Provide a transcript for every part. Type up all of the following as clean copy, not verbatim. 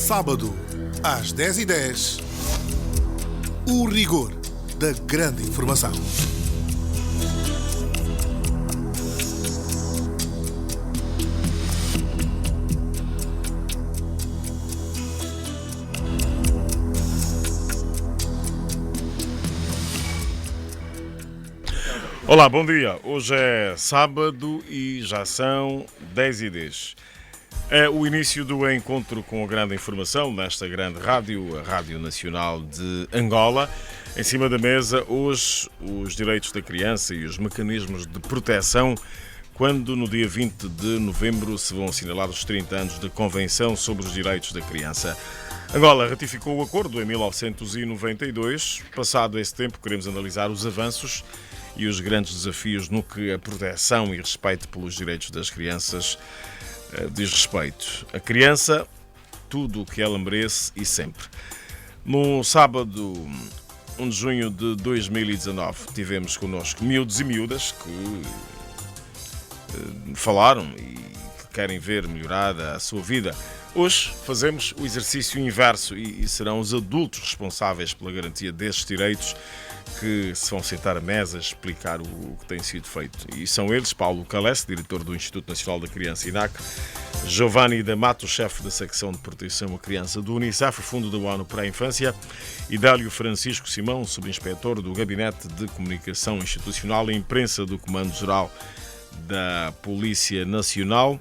Sábado, às 10h10, o rigor da grande informação. Olá, bom dia. Hoje é sábado e já são 10h10. É o início do encontro com a grande informação nesta grande rádio, a Rádio Nacional de Angola. Em cima da mesa, hoje, os direitos da criança e os mecanismos de proteção, quando no dia 20 de novembro se vão assinalar os 30 anos da Convenção sobre os Direitos da Criança. Angola ratificou o acordo em 1992. Passado esse tempo, queremos analisar os avanços e os grandes desafios no que a proteção e respeito pelos direitos das crianças diz respeito. A criança, tudo o que ela merece e sempre. No sábado, 1 de junho de 2019, tivemos connosco miúdos e miúdas que falaram e que querem ver melhorada a sua vida. Hoje fazemos o exercício inverso e serão os adultos responsáveis pela garantia desses direitos que se vão sentar à mesa explicar o que tem sido feito. E são eles: Paulo Calesse, diretor do Instituto Nacional da Criança, INAC, Giovanni D'Amato, chefe da secção de proteção à criança do Unicef, Fundo da ONU para a Infância, e Délio Francisco Simão, subinspetor do Gabinete de Comunicação Institucional e Imprensa do Comando-Geral da Polícia Nacional,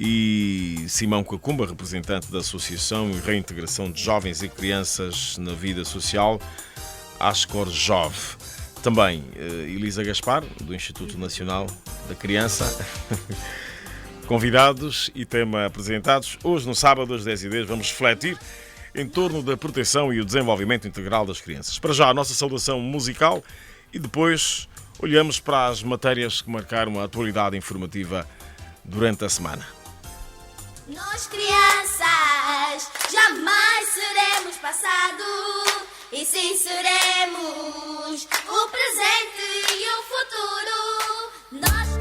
e Simão Cacumba, representante da Associação e Reintegração de Jovens e Crianças na Vida Social, Ascor Jove. Também Elisa Gaspar, do Instituto Nacional da Criança. Convidados e tema apresentados. Hoje, no sábado, às 10h10, vamos refletir em torno da proteção e o desenvolvimento integral das crianças. Para já, a nossa saudação musical e depois olhamos para as matérias que marcaram a atualidade informativa durante a semana. Nós crianças jamais seremos passado, e sim seremos o presente e o futuro. Nós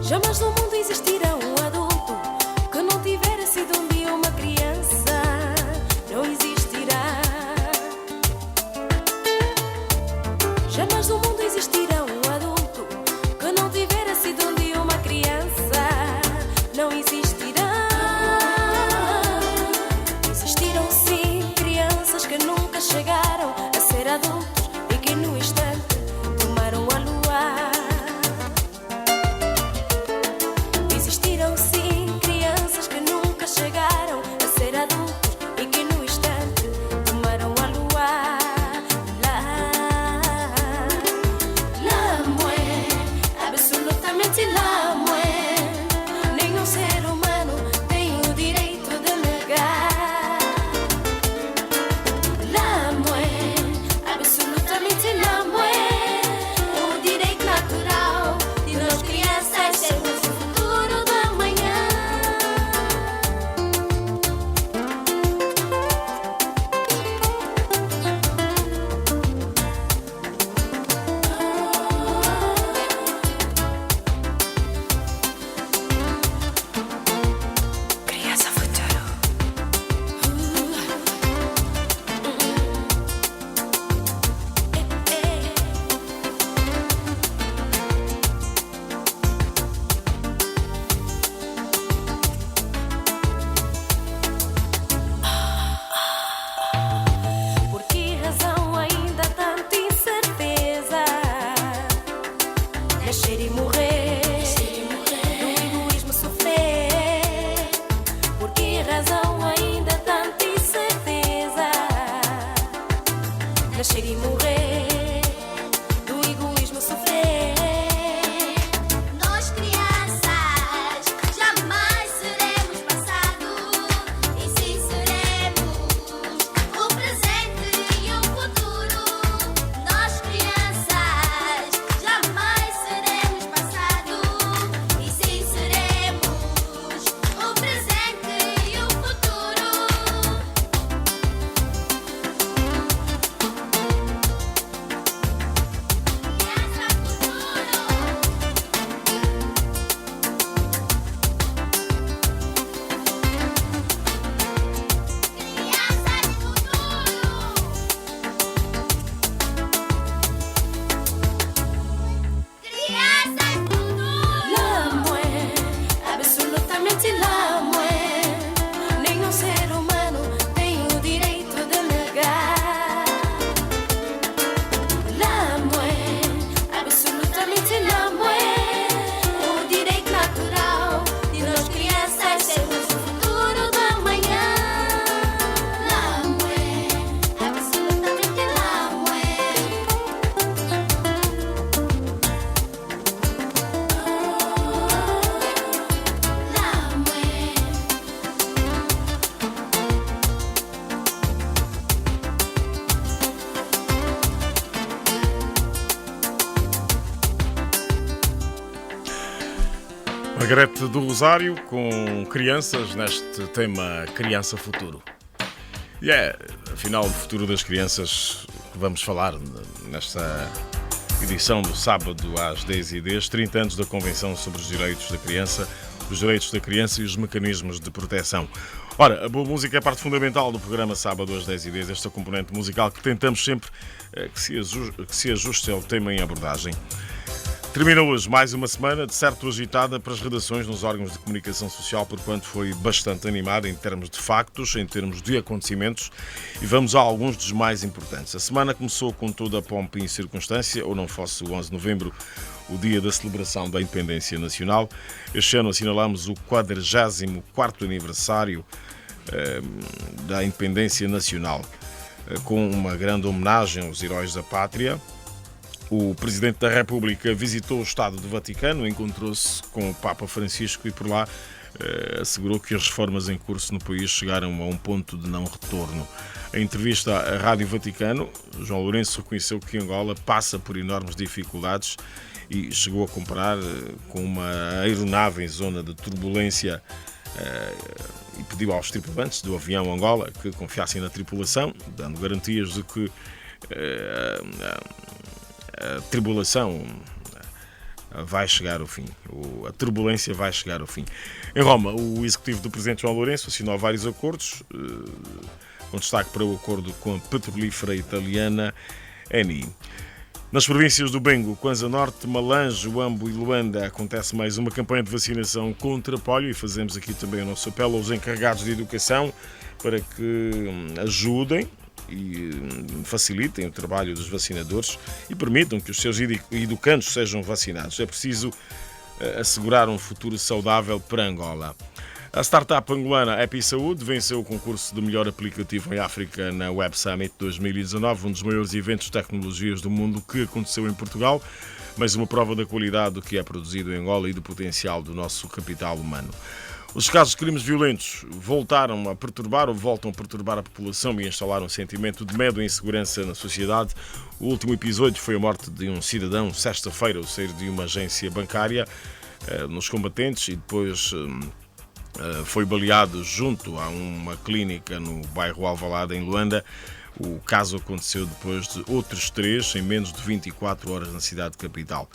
Jamais no mundo existirá um adulto que não tiver sido um dia uma criança. Não existirá. Jamais no mundo existirá um adulto que não tiver sido um dia uma criança. Não existirá. Existiram sim crianças que nunca chegaram a ser adultos e que no instante tomaram a lua. Existiram sim crianças que nunca chegaram a ser adultos e que no instante tomaram a lua. La muerte, absolutamente la muerte. Nenhum ser humano tem o direito de negar. La muerte, absolutamente la muerte. O direito natural de nós crianças sermos o futuro da manhã. Criança futuro. Por que razão ainda tanta incerteza? Nascer e morrer, do egoísmo sofrer. Por que razão ainda tanta incerteza? Nascer e morrer, do egoísmo sofrer. Nós crianças jamais seremos passado, e sim seremos o presente e o futuro. Nós crianças jamais seremos passado, Margarete do Rosário com crianças neste tema Criança Futuro. E é, afinal, o futuro das crianças que vamos falar nesta edição do sábado às 10h10, 30 anos da Convenção sobre os Direitos da Criança, e os mecanismos de proteção. Ora, a boa música é parte fundamental do programa Sábado às 10h10, esta componente musical que tentamos sempre que se ajuste ao tema em abordagem. Termina hoje mais uma semana de certo agitada para as redações nos órgãos de comunicação social, porquanto foi bastante animada em termos de factos, em termos de acontecimentos, e vamos a alguns dos mais importantes. A semana começou com toda a pompa e circunstância, ou não fosse o 11 de novembro, o dia da celebração da Independência Nacional. Este ano assinalamos o 44º aniversário da Independência Nacional, com uma grande homenagem aos heróis da pátria. O Presidente da República visitou o Estado do Vaticano, encontrou-se com o Papa Francisco e por lá assegurou que as reformas em curso no país chegaram a um ponto de não retorno. Em entrevista à Rádio Vaticano, João Lourenço reconheceu que Angola passa por enormes dificuldades e chegou a comparar com uma aeronave em zona de turbulência e pediu aos tripulantes do avião Angola que confiassem na tripulação, dando garantias de que a tribulação vai chegar ao fim. A turbulência vai chegar ao fim. Em Roma, o executivo do Presidente João Lourenço assinou vários acordos, com destaque para o acordo com a petrolífera italiana Eni. Nas províncias do Bengo, Kwanza Norte, Malange, Huambo e Luanda acontece mais uma campanha de vacinação contra polio e fazemos aqui também o nosso apelo aos encarregados de educação para que ajudem e facilitem o trabalho dos vacinadores e permitam que os seus educandos sejam vacinados. É preciso assegurar um futuro saudável para Angola. A startup angolana EpiSaúde venceu o concurso de melhor aplicativo em África na Web Summit 2019, um dos maiores eventos de tecnologias do mundo que aconteceu em Portugal, mas uma prova da qualidade do que é produzido em Angola e do potencial do nosso capital humano. Os casos de crimes violentos voltam a perturbar a população e instalar um sentimento de medo e insegurança na sociedade. O último episódio foi a morte de um cidadão, sexta-feira, ao sair de uma agência bancária, nos combatentes, e depois foi baleado junto a uma clínica no bairro Alvalade, em Luanda. O caso aconteceu depois de outros 3 em menos de 24 horas na cidade capital.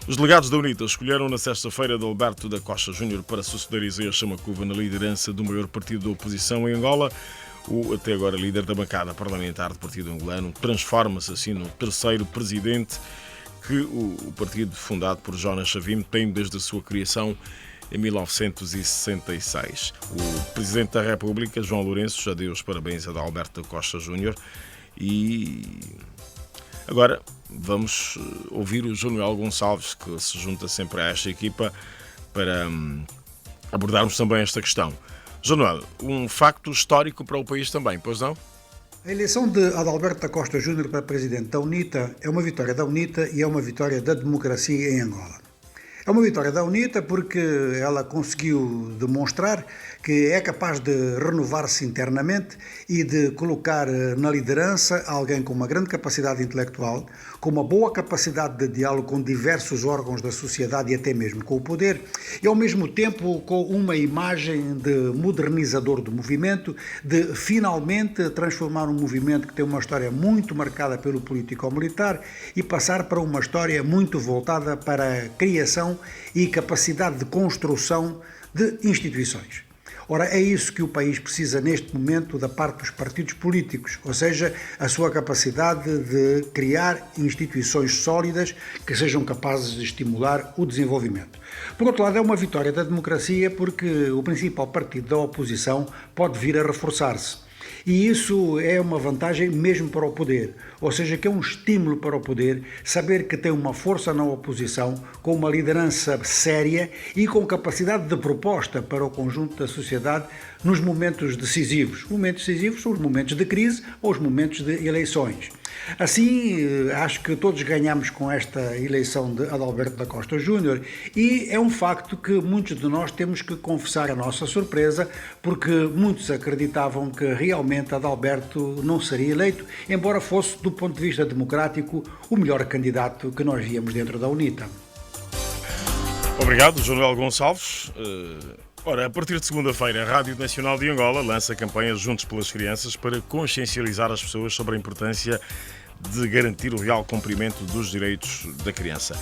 Os delegados da UNITA escolheram na sexta-feira Adalberto da Costa Júnior para suceder Isaías Chamacuva na liderança do maior partido da oposição em Angola. O até agora líder da bancada parlamentar do partido angolano transforma-se assim no terceiro presidente que o partido fundado por Jonas Savimbi tem desde a sua criação em 1966. O Presidente da República, João Lourenço, já deu os parabéns a Adalberto da Costa Júnior e agora vamos ouvir o João Gonçalves, que se junta sempre a esta equipa para abordarmos também esta questão. João, um facto histórico para o país também, pois não? A eleição de Adalberto da Costa Júnior para presidente da UNITA é uma vitória da UNITA e é uma vitória da democracia em Angola. É uma vitória da UNITA porque ela conseguiu demonstrar que é capaz de renovar-se internamente e de colocar na liderança alguém com uma grande capacidade intelectual, com uma boa capacidade de diálogo com diversos órgãos da sociedade e até mesmo com o poder, e ao mesmo tempo com uma imagem de modernizador do movimento, de finalmente transformar um movimento que tem uma história muito marcada pelo político-militar e passar para uma história muito voltada para a criação e capacidade de construção de instituições. Ora, é isso que o país precisa neste momento da parte dos partidos políticos, ou seja, a sua capacidade de criar instituições sólidas que sejam capazes de estimular o desenvolvimento. Por outro lado, é uma vitória da democracia porque o principal partido da oposição pode vir a reforçar-se. E isso é uma vantagem mesmo para o poder, ou seja, que é um estímulo para o poder saber que tem uma força na oposição, com uma liderança séria e com capacidade de proposta para o conjunto da sociedade nos momentos decisivos. Os momentos decisivos são os momentos de crise ou os momentos de eleições. Assim, acho que todos ganhamos com esta eleição de Adalberto da Costa Júnior e é um facto que muitos de nós temos que confessar a nossa surpresa, porque muitos acreditavam que realmente Adalberto não seria eleito, embora fosse, do ponto de vista democrático, o melhor candidato que nós víamos dentro da UNITA. Obrigado, João Gonçalves. Ora, a partir de segunda-feira, a Rádio Nacional de Angola lança a campanha Juntos pelas Crianças para consciencializar as pessoas sobre a importância de garantir o real cumprimento dos direitos da criança.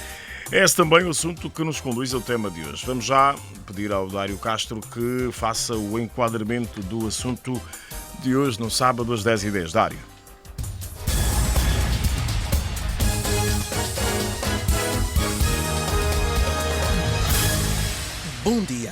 É esse também o assunto que nos conduz ao tema de hoje. Vamos já pedir ao Dário Castro que faça o enquadramento do assunto de hoje, no sábado, às 10h10. Dário. Bom dia.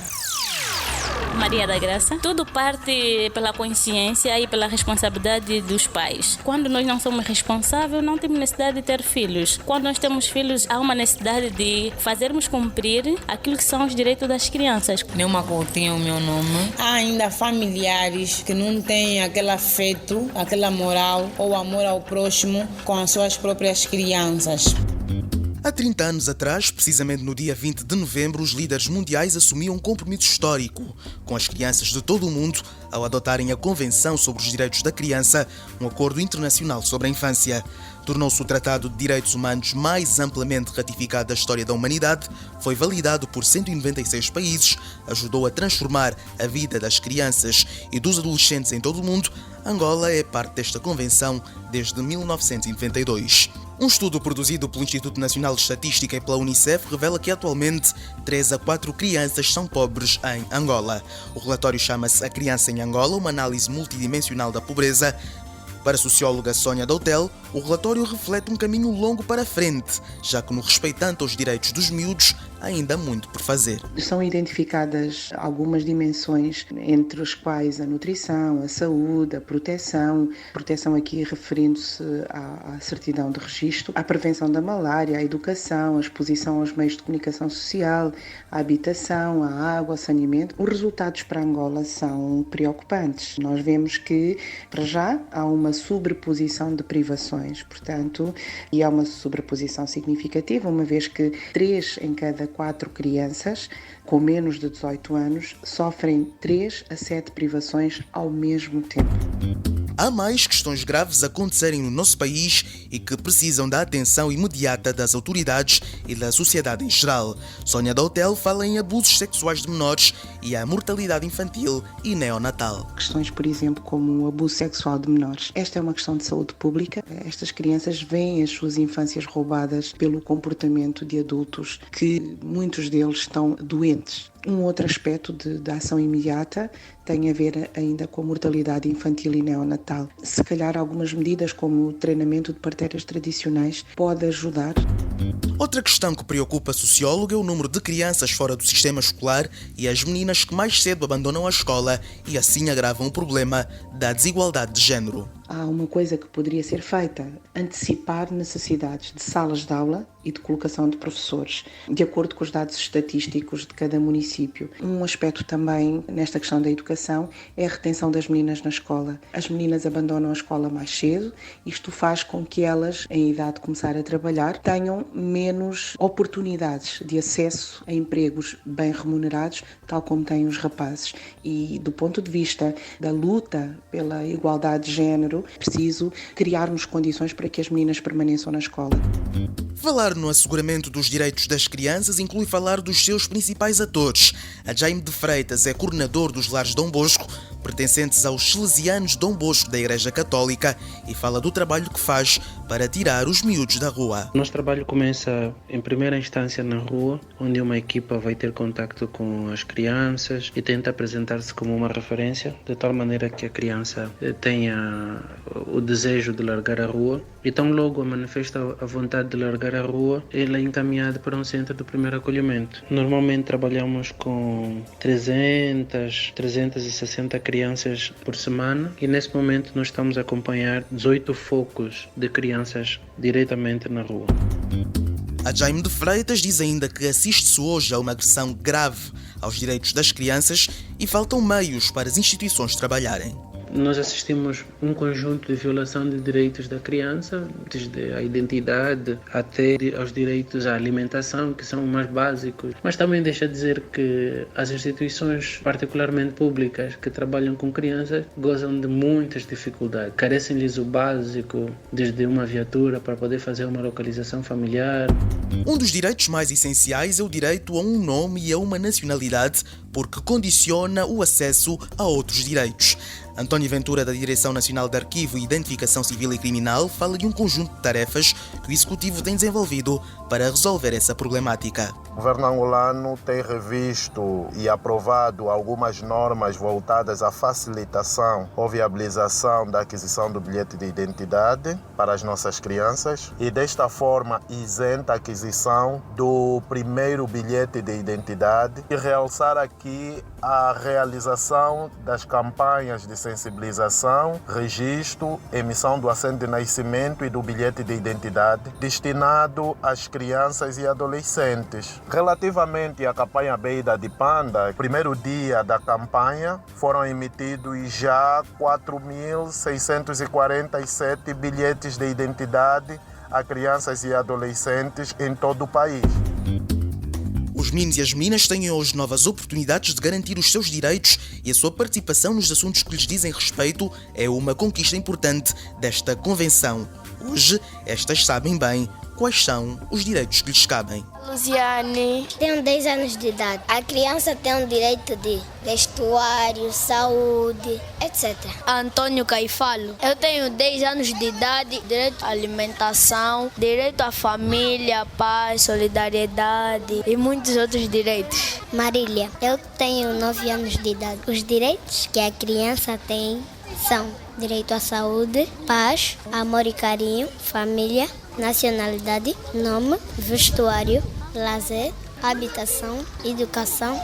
Maria da Graça. Tudo parte pela consciência e pela responsabilidade dos pais. Quando nós não somos responsáveis, não temos necessidade de ter filhos. Quando nós temos filhos, há uma necessidade de fazermos cumprir aquilo que são os direitos das crianças. Neuma Coutinho, o meu nome. Há ainda familiares que não têm aquele afeto, aquela moral ou amor ao próximo com as suas próprias crianças. Há 30 anos atrás, precisamente no dia 20 de novembro, os líderes mundiais assumiam um compromisso histórico com as crianças de todo o mundo ao adotarem a Convenção sobre os Direitos da Criança, um acordo internacional sobre a infância. Tornou-se o Tratado de Direitos Humanos mais amplamente ratificado da história da humanidade, foi validado por 196 países, ajudou a transformar a vida das crianças e dos adolescentes em todo o mundo. Angola é parte desta convenção desde 1992. Um estudo produzido pelo Instituto Nacional de Estatística e pela Unicef revela que atualmente 3 a 4 crianças são pobres em Angola. O relatório chama-se A Criança em Angola, uma análise multidimensional da pobreza. Para a socióloga Sónia Doutel, o relatório reflete um caminho longo para a frente, já que no respeitante aos direitos dos miúdos, ainda há muito por fazer. São identificadas algumas dimensões, entre as quais a nutrição, a saúde, a proteção aqui referindo-se à certidão de registro, a prevenção da malária, a educação, a exposição aos meios de comunicação social, a habitação, a água, o saneamento. Os resultados para Angola são preocupantes. Nós vemos que, para já, há uma sobreposição de privações, portanto, e há uma sobreposição significativa, uma vez que 3 em cada 4 crianças com menos de 18 anos sofrem 3 a 7 privações ao mesmo tempo. Há mais questões graves a acontecerem no nosso país e que precisam da atenção imediata das autoridades e da sociedade em geral. Sónia Doutel fala em abusos sexuais de menores e a mortalidade infantil e neonatal. Questões, por exemplo, como o abuso sexual de menores. Esta é uma questão de saúde pública. Estas crianças veem as suas infâncias roubadas pelo comportamento de adultos que muitos deles estão doentes. Um outro aspecto da ação imediata tem a ver ainda com a mortalidade infantil e neonatal. Se calhar algumas medidas como o treinamento de parteiras tradicionais pode ajudar. Outra questão que preocupa a socióloga é o número de crianças fora do sistema escolar e as meninas que mais cedo abandonam a escola e assim agravam o problema da desigualdade de género. Há uma coisa que poderia ser feita: antecipar necessidades de salas de aula e de colocação de professores, de acordo com os dados estatísticos de cada município. Um aspecto também nesta questão da educação é a retenção das meninas na escola. As meninas abandonam a escola mais cedo, isto faz com que elas, em idade de começar a trabalhar, tenham menos oportunidades de acesso a empregos bem remunerados, tal como têm os rapazes. E do ponto de vista da luta pela igualdade de género, é preciso criarmos condições para que as meninas permaneçam na escola. Falar no asseguramento dos direitos das crianças inclui falar dos seus principais atores. A Jaime de Freitas é coordenador dos Lares Dom Bosco, pertencentes aos Salesianos Dom Bosco da Igreja Católica, e fala do trabalho que faz para tirar os miúdos da rua. O nosso trabalho começa em primeira instância na rua, onde uma equipa vai ter contacto com as crianças e tenta apresentar-se como uma referência, de tal maneira que a criança tenha o desejo de largar a rua. Então logo manifesta a vontade de largar a rua, ela é encaminhada para um centro de primeiro acolhimento. Normalmente trabalhamos com 360 crianças por semana e nesse momento nós estamos a acompanhar 18 focos de crianças diretamente na rua. A Jaime de Freitas diz ainda que assiste-se hoje a uma agressão grave aos direitos das crianças e faltam meios para as instituições trabalharem. nós assistimos um conjunto de violação de direitos da criança, desde a identidade até aos direitos à alimentação, que são mais básicos. Mas também deixa de dizer que as instituições, particularmente públicas, que trabalham com crianças, gozam de muitas dificuldades. Carecem-lhes o básico, desde uma viatura para poder fazer uma localização familiar. Um dos direitos mais essenciais é o direito a um nome e a uma nacionalidade, porque condiciona o acesso a outros direitos. António Ventura, da Direção Nacional de Arquivo e Identificação Civil e Criminal, fala de um conjunto de tarefas que o Executivo tem desenvolvido para resolver essa problemática. O governo angolano tem revisto e aprovado algumas normas voltadas à facilitação ou viabilização da aquisição do bilhete de identidade para as nossas crianças e, desta forma, isenta a aquisição do primeiro bilhete de identidade e realçar aqui a realização das campanhas de sensibilização, registro, emissão do assento de nascimento e do bilhete de identidade destinado às crianças e adolescentes. Relativamente à campanha Beida de Panda, primeiro dia da campanha, foram emitidos já 4.647 bilhetes de identidade a crianças e adolescentes em todo o país. Os meninos e as meninas têm hoje novas oportunidades de garantir os seus direitos e a sua participação nos assuntos que lhes dizem respeito é uma conquista importante desta Convenção. Hoje, estas sabem bem quais são os direitos que lhes cabem. Luciane. Tenho 10 anos de idade. A criança tem o direito de vestuário, saúde, etc. Antônio Caifalo. Eu tenho 10 anos de idade, direito à alimentação, direito à família, paz, solidariedade e muitos outros direitos. Marília. Eu tenho 9 anos de idade. Os direitos que a criança tem são direito à saúde, paz, amor e carinho, família, nacionalidade, nome, vestuário, lazer, habitação, educação.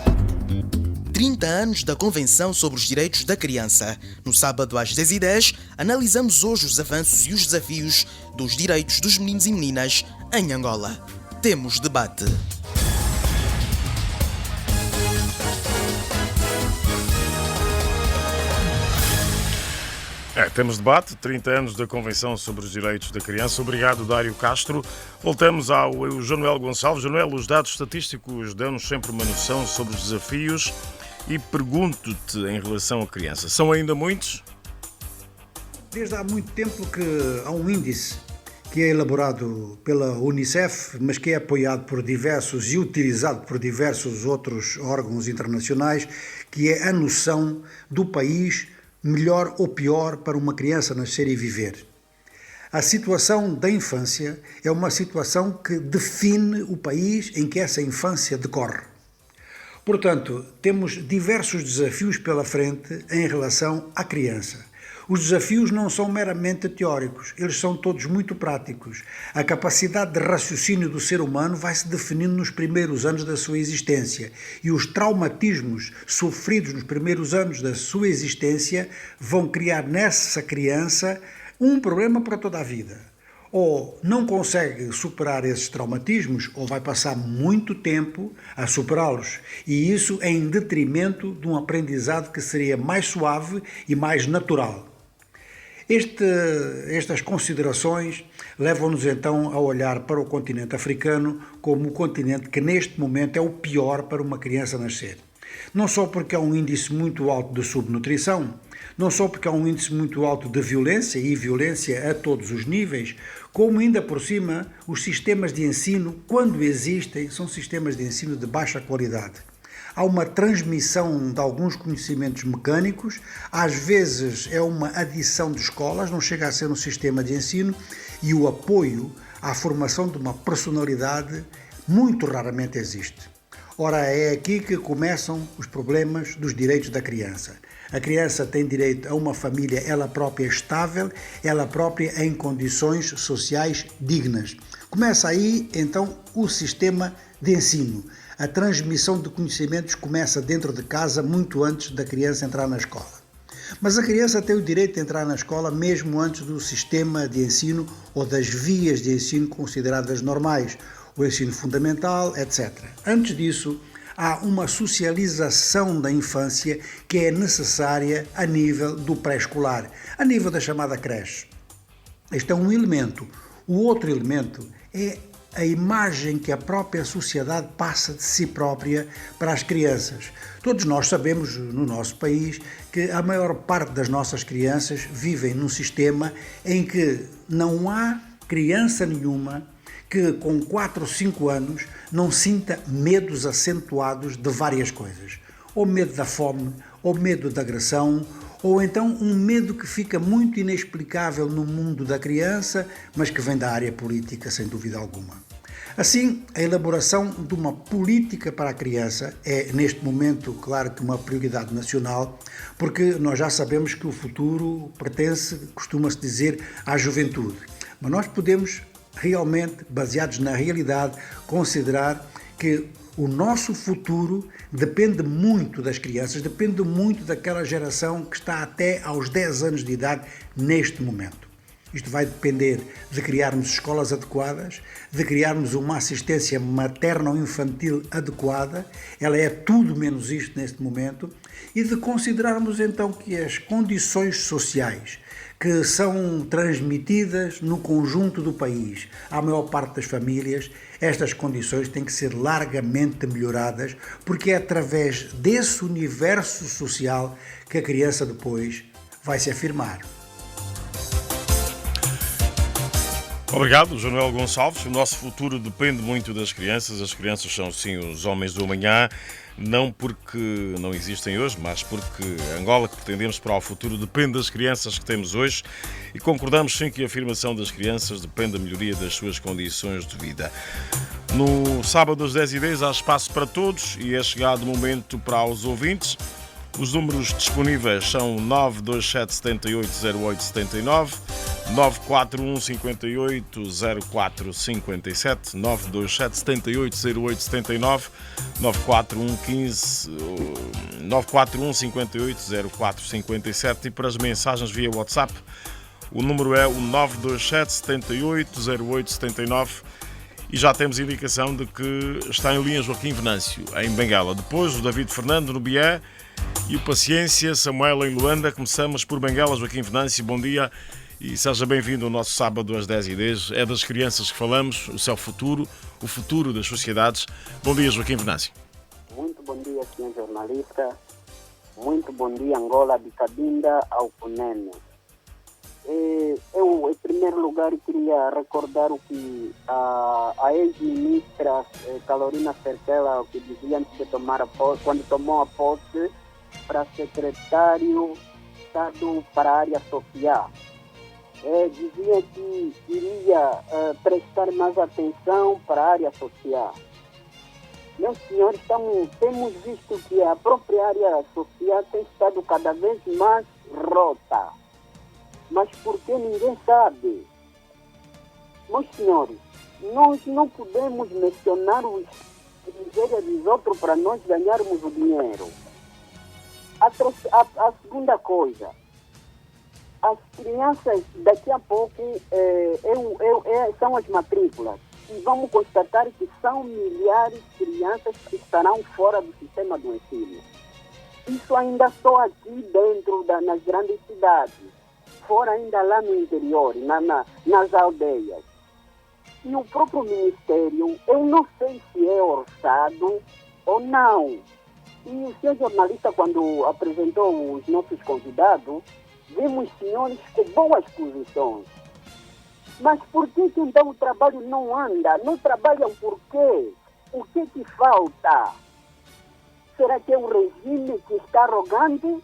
30 anos da Convenção sobre os Direitos da Criança. No sábado às 10h10, analisamos hoje os avanços e os desafios dos direitos dos meninos e meninas em Angola. Temos debate. Temos debate, 30 anos da Convenção sobre os Direitos da Criança. Obrigado, Dário Castro. Voltamos ao Jonuel Gonçalves. Jonuel, os dados estatísticos dão-nos sempre uma noção sobre os desafios e pergunto-te em relação à criança. São ainda muitos? Desde há muito tempo que há um índice que é elaborado pela Unicef, mas que é apoiado por diversos e utilizado por diversos outros órgãos internacionais, que é a noção do país melhor ou pior para uma criança nascer e viver. A situação da infância é uma situação que define o país em que essa infância decorre. Portanto, temos diversos desafios pela frente em relação à criança. Os desafios não são meramente teóricos, eles são todos muito práticos. A capacidade de raciocínio do ser humano vai se definindo nos primeiros anos da sua existência e os traumatismos sofridos nos primeiros anos da sua existência vão criar nessa criança um problema para toda a vida. Ou não consegue superar esses traumatismos, ou vai passar muito tempo a superá-los. E isso em detrimento de um aprendizado que seria mais suave e mais natural. Estas considerações levam-nos então a olhar para o continente africano como o continente que neste momento é o pior para uma criança nascer. Não só porque há um índice muito alto de subnutrição, não só porque há um índice muito alto de violência e violência a todos os níveis, como ainda por cima os sistemas de ensino, quando existem, são sistemas de ensino de baixa qualidade. Há uma transmissão de alguns conhecimentos mecânicos, às vezes é uma adição de escolas, não chega a ser um sistema de ensino, e o apoio à formação de uma personalidade muito raramente existe. Ora, é aqui que começam os problemas dos direitos da criança. A criança tem direito a uma família ela própria estável, ela própria em condições sociais dignas. Começa aí, então, o sistema de ensino. A transmissão de conhecimentos começa dentro de casa muito antes da criança entrar na escola. Mas a criança tem o direito de entrar na escola mesmo antes do sistema de ensino ou das vias de ensino consideradas normais, o ensino fundamental, etc. Antes disso, há uma socialização da infância que é necessária a nível do pré-escolar, a nível da chamada creche. Este é um elemento. O outro elemento é a imagem que a própria sociedade passa de si própria para as crianças. Todos nós sabemos, no nosso país, que a maior parte das nossas crianças vivem num sistema em que não há criança nenhuma que com 4 ou 5 anos não sinta medos acentuados de várias coisas. Ou medo da fome, ou medo da agressão, ou então um medo que fica muito inexplicável no mundo da criança, mas que vem da área política, sem dúvida alguma. Assim, a elaboração de uma política para a criança é, neste momento, claro que uma prioridade nacional, porque nós já sabemos que o futuro pertence, costuma-se dizer, à juventude. Mas nós podemos realmente, baseados na realidade, considerar que o nosso futuro depende muito das crianças, depende muito daquela geração que está até aos 10 anos de idade neste momento. Isto vai depender de criarmos escolas adequadas, de criarmos uma assistência materno-infantil adequada, ela é tudo menos isto neste momento, e de considerarmos então que as condições sociais que são transmitidas no conjunto do país, à maior parte das famílias, estas condições têm que ser largamente melhoradas, porque é através desse universo social que a criança depois vai se afirmar. Obrigado, João Gonçalves. O nosso futuro depende muito das crianças. As crianças são, sim, os homens do amanhã, não porque não existem hoje, mas porque a Angola que pretendemos para o futuro depende das crianças que temos hoje e concordamos, sim, que a afirmação das crianças depende da melhoria das suas condições de vida. No sábado às 10h10 há espaço para todos e é chegado o momento para os ouvintes. Os números disponíveis são 927 78 08 79, 941 58 04 57, 927 78 08 79, 941 58 04 57 e para as mensagens via WhatsApp o número é o 927 78 08 79 e já temos indicação de que está em linha Joaquim Venâncio, em Benguela. Depois o David Fernando no Bié e o Paciência Samuel em Luanda. Começamos por Benguela. Joaquim Venâncio, bom dia e seja bem-vindo ao nosso sábado às 10h10. É das crianças que falamos, o seu futuro, o futuro das sociedades. Bom dia, Joaquim Venâncio. Muito bom dia, senhor jornalista. Muito bom dia, Angola, de Cabinda ao Cunene. Eu, em primeiro lugar, queria recordar o que a ex-ministra Carolina Cerqueira, que dizia antes de tomar a posse, quando tomou a posse, para secretário de Estado para a área social. Dizia que iria prestar mais atenção para a área social. Meus senhores, temos visto que a própria área social tem estado cada vez mais rota. Mas por que ninguém sabe? Meus senhores, nós não podemos mencionar os misérias dos outros para nós ganharmos o dinheiro. A segunda coisa, as crianças daqui a pouco são as matrículas e vamos constatar que são milhares de crianças que estarão fora do sistema do ensino. Isso ainda só aqui dentro nas grandes cidades, fora ainda lá no interior, nas aldeias. E o próprio Ministério, eu não sei se é orçado ou não. E o senhor jornalista, quando apresentou os nossos convidados, vimos senhores com boas posições. Mas por que então o trabalho não anda? Não trabalham por quê? O que falta? Será que é um regime que está arrogante?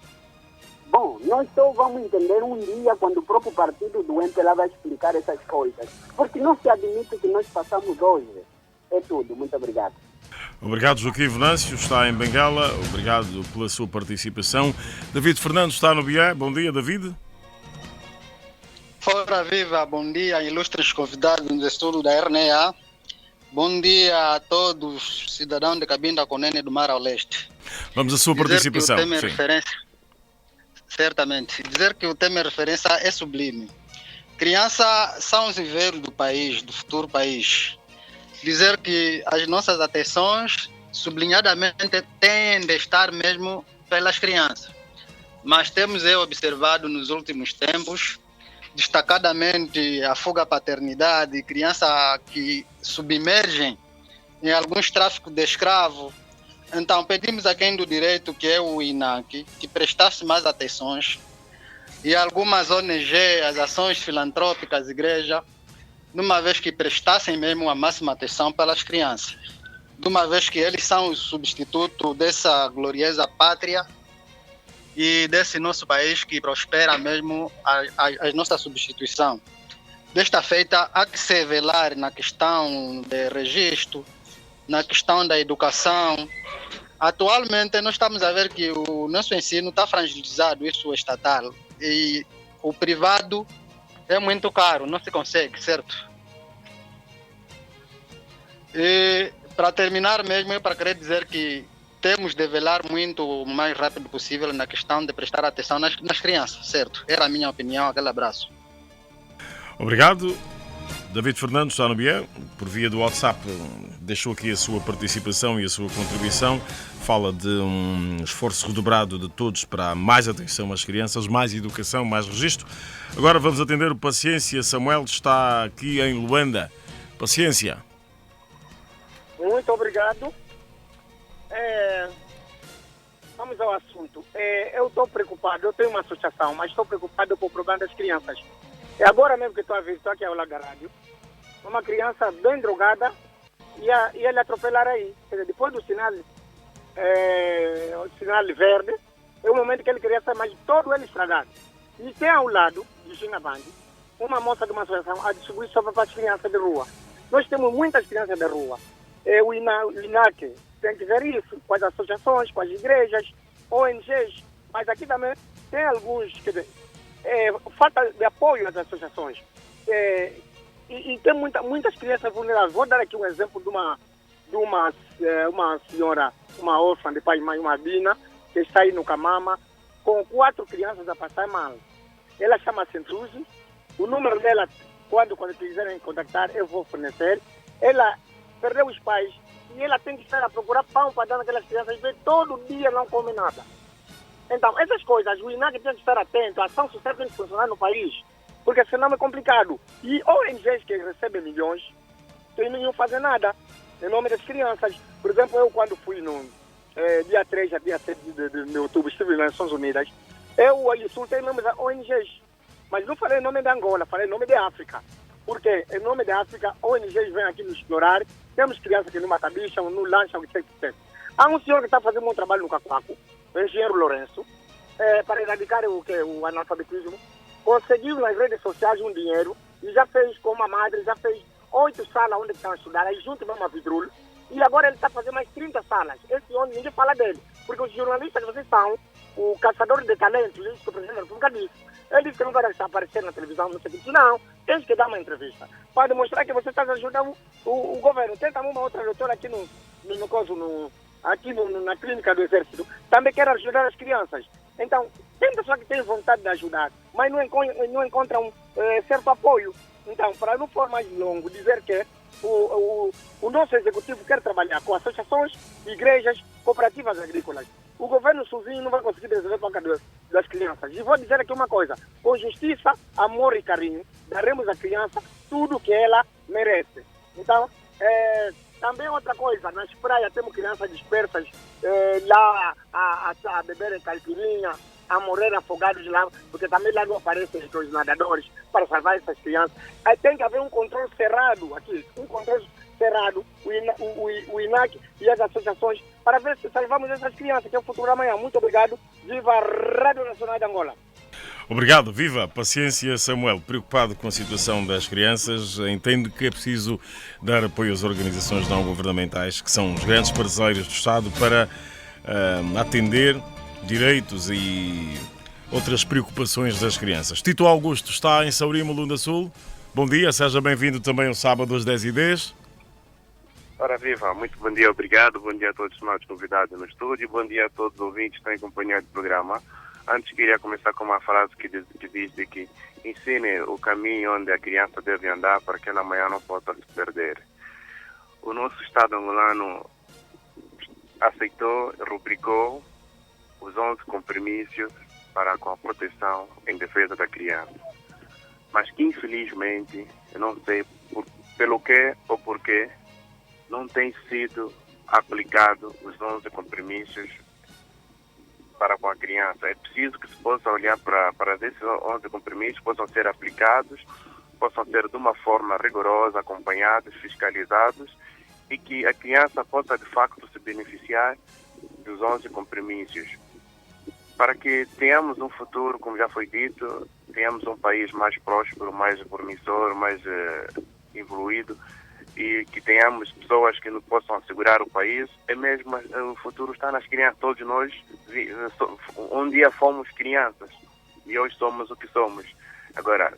Bom, nós só vamos entender um dia quando o próprio partido doente lá vai explicar essas coisas. Porque não se admite que nós passamos hoje. É tudo. Muito obrigado. Obrigado, Joaquim Venâncio, está em Benguela. Obrigado pela sua participação. David Fernando está no Bié. Bom dia, David. Ora viva, bom dia, ilustres convidados do estudo da RNA. Bom dia a todos os cidadãos de Cabinda Cunene do Mar ao Leste. Vamos à sua participação. Dizer que o tema referência, certamente. Dizer que o tema referência é sublime. Crianças são os viveiros do país, do futuro país. Dizer que as nossas atenções sublinhadamente, têm de estar mesmo pelas crianças. Mas temos observado nos últimos tempos, destacadamente a fuga à paternidade, crianças que submergem em alguns tráficos de escravos. Então pedimos a quem do direito, que é o INAC, que prestasse mais atenções, e algumas ONG, as ações filantrópicas, igreja, de uma vez que prestassem mesmo a máxima atenção pelas crianças, de uma vez que eles são o substituto dessa gloriosa pátria e desse nosso país que prospera mesmo a nossa substituição. Desta feita, há que se velar na questão de registro, na questão da educação. Atualmente, nós estamos a ver que o nosso ensino está fragilizado, isso é estatal, e o privado é muito caro, não se consegue, certo? E para terminar mesmo, é para querer dizer que temos de velar muito o mais rápido possível na questão de prestar atenção nas crianças, certo? Era a minha opinião, aquele abraço. Obrigado. David Fernandes está no Bié, por via do WhatsApp, deixou aqui a sua participação e a sua contribuição. Fala de um esforço redobrado de todos para mais atenção às crianças, mais educação, mais registro. Agora vamos atender o Paciência. Samuel está aqui em Luanda. Paciência. Muito obrigado. Vamos ao assunto. Eu estou preocupado, eu tenho uma associação, mas estou preocupado com o problema das crianças. É agora mesmo que estou a ver, estou aqui ao lado da rádio, uma criança bem drogada e ele atropelar aí. Quer dizer, depois do sinal verde, é o momento que ele queria sair, mas todo ele estragado. E tem ao lado, de Xingabandi, uma moça de uma associação a distribuir sopa para as crianças de rua. Nós temos muitas crianças de rua. O INAC tem que ver isso com as associações, com as igrejas, ONGs, mas aqui também tem alguns, quer dizer, falta de apoio às associações. E tem muitas crianças vulneráveis. Vou dar aqui um exemplo de uma senhora, uma órfã de pai e mãe, uma Bina, que está aí no Camama, com 4 crianças a passar mal. Ela chama-se Intrusi. O número dela, quando quiserem contactar, eu vou fornecer. Ela perdeu os pais e ela tem que estar a procurar pão para dar naquelas crianças e todo dia não come nada. Então, essas coisas, o INAC tem que estar atento, a ação social tem que funcionar no país, porque senão é complicado. E ONGs que recebem milhões, não fazem nada em nome das crianças. Por exemplo, eu quando fui no dia 3 a dia 7 de outubro, estive nas Nações Unidas, eu insultei em nome das ONGs, mas não falei em nome da Angola, falei em nome da África. Porque em nome da África, ONGs vêm aqui nos explorar, temos crianças que no matabicham, no lancham, etc. Há um senhor que está fazendo um bom trabalho no Cacoaco, o engenheiro Lourenço, para erradicar o analfabetismo, conseguiu nas redes sociais um dinheiro e já fez com uma madre, já fez 8 salas onde estão a estudar, aí junto mesmo a Vidrul, e agora ele está fazendo mais 30 salas. Esse onde ninguém fala dele, porque os jornalistas que vocês são, o caçador de talentos, isso que o presidente da República disse, ele disse que não vai aparecer na televisão, não sei o que. Não, tens que dar uma entrevista para demonstrar que você está ajudando o governo. Tenta uma outra doutora aqui na clínica do Exército, também quer ajudar as crianças. Então, tem pessoas que têm vontade de ajudar, mas não encontram certo apoio. Então, para não for mais longo, dizer que o nosso executivo quer trabalhar com associações, igrejas, cooperativas agrícolas. O governo sozinho não vai conseguir resolver para cada das crianças. E vou dizer aqui uma coisa, com justiça, amor e carinho, daremos à criança tudo que ela merece. Então, também outra coisa, nas praias temos crianças dispersas lá a beberem caipirinha, a morrer afogados lá, porque também lá não aparecem os nadadores para salvar essas crianças. Aí tem que haver um controle cerrado aqui, o INAC e as associações, para ver se salvamos essas crianças, que é o futuro amanhã. Muito obrigado. Viva a Rádio Nacional de Angola. Obrigado, viva. Paciência, Samuel. Preocupado com a situação das crianças, entende que é preciso dar apoio às organizações não governamentais, que são os grandes parceiros do Estado, para atender direitos e outras preocupações das crianças. Tito Augusto está em Saurimo, Lunda Sul. Bom dia, seja bem-vindo também ao sábado às 10h10. Ora viva, muito bom dia, obrigado. Bom dia a todos os nossos convidados no estúdio. Bom dia a todos os ouvintes que estão acompanhando o programa. Antes queria começar com uma frase que diz de que ensine o caminho onde a criança deve andar para que ela amanhã não possa se perder. O nosso Estado angolano aceitou, rubricou os 11 compromissos para com a proteção em defesa da criança. Mas que, infelizmente, eu não sei pelo que ou porquê, não tem sido aplicado os 11 compromissos para com a criança. É preciso que se possa olhar para esses 11 compromissos, possam ser aplicados, possam ser de uma forma rigorosa, acompanhados, fiscalizados, e que a criança possa, de facto, se beneficiar dos 11 compromissos. Para que tenhamos um futuro, como já foi dito, tenhamos um país mais próspero, mais promissor, mais evoluído, e que tenhamos pessoas que nos possam assegurar o país. É mesmo, o futuro está nas crianças. Todos nós, um dia fomos crianças e hoje somos o que somos. Agora,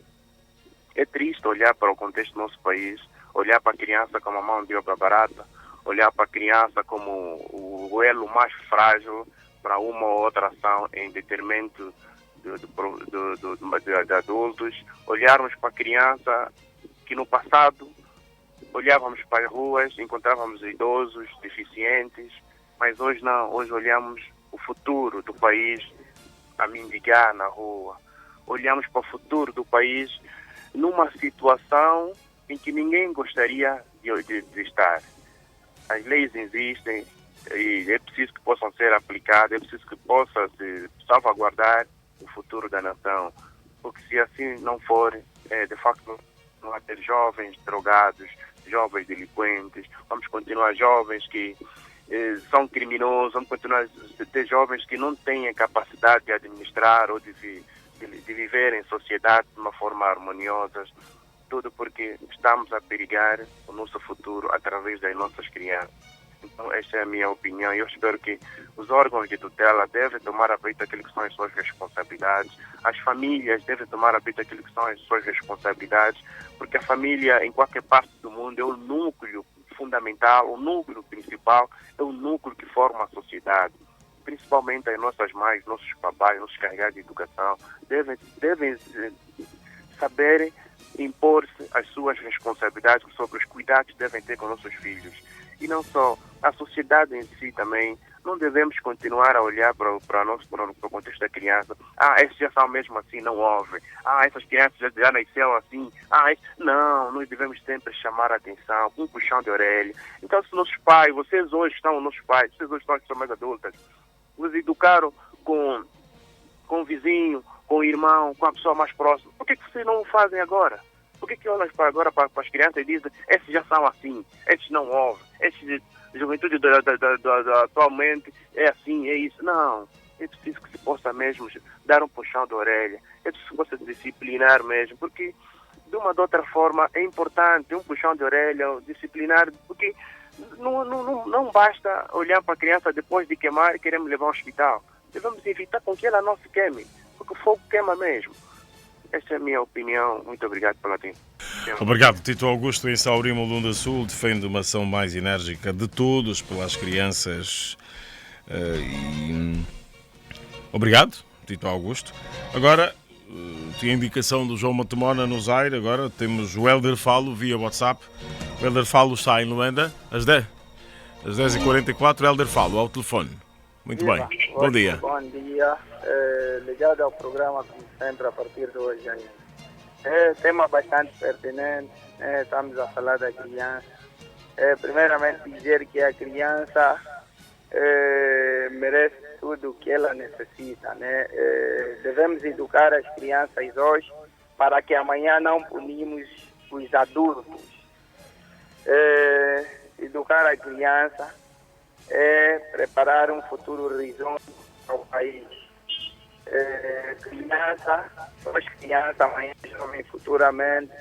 é triste olhar para o contexto do nosso país, olhar para a criança como a mão de obra barata, olhar para a criança como o elo mais frágil para uma ou outra ação em detrimento de adultos, olharmos para a criança que no passado olhávamos para as ruas, encontrávamos idosos, deficientes, mas hoje não, hoje olhamos o futuro do país a mendigar na rua, olhamos para o futuro do país numa situação em que ninguém gostaria de estar. As leis existem e é preciso que possam ser aplicadas, é preciso que possa se salvaguardar o futuro da nação, porque se assim não for, de facto não vai ter jovens drogados, jovens delinquentes, vamos continuar jovens que são criminosos, vamos continuar a ter jovens que não têm a capacidade de administrar ou de viver em sociedade de uma forma harmoniosa, tudo porque estamos a perigar o nosso futuro através das nossas crianças. Então, esta é a minha opinião. Eu espero que os órgãos de tutela devem tomar a peito aquilo que são as suas responsabilidades. As famílias devem tomar a peito aquilo que são as suas responsabilidades, porque a família, em qualquer parte do mundo, é o núcleo fundamental, o núcleo principal, é o núcleo que forma a sociedade. Principalmente as nossas mães, nossos papais, nossos carregados de educação, devem saber impor-se as suas responsabilidades sobre os cuidados que devem ter com nossos filhos. E não só, a sociedade em si também, não devemos continuar a olhar para o contexto da criança. Esses já são mesmo assim, não ouvem. Essas crianças já nasceram assim. Não, nós devemos sempre chamar a atenção, um puxão de orelha. Então, se nossos pais, vocês hoje estão, nossos pais, vocês hoje estão mais adultas, vos educaram com o vizinho, com o irmão, com a pessoa mais próxima, por que vocês não o fazem agora? Por que olham agora para as crianças e dizem, esses já são assim, esses não ouvem, esses juventude atualmente é assim, é isso? Não, é preciso que se possa mesmo dar um puxão de orelha, é preciso que se possa disciplinar mesmo, porque de uma ou de outra forma é importante um puxão de orelha, disciplinar, porque não basta olhar para a criança depois de queimar e queremos levar ao hospital. Devemos evitar com que ela não se queime, porque o fogo queima mesmo. Esta é a minha opinião. Muito obrigado pela atenção. Obrigado, Tito Augusto. Em Saurimo, Lunda Sul, defende uma ação mais enérgica de todos pelas crianças. Obrigado, Tito Augusto. Agora, tinha indicação do João Matemona no Zaire. Agora temos o Helder Falo via WhatsApp. O Helder Falo está em Luanda. Às 10h44, Helder Falo, ao telefone. Muito bem. Bom dia. Bom dia. Ligado ao programa, como sempre, a partir de hoje ainda. É tema bastante pertinente. Estamos a falar da criança. Primeiramente, dizer que a criança merece tudo o que ela necessita, né? Devemos educar as crianças hoje para que amanhã não punimos os adultos. Educar a criança é preparar um futuro horizonte para o país. Criança, amanhã, jovem, futuramente,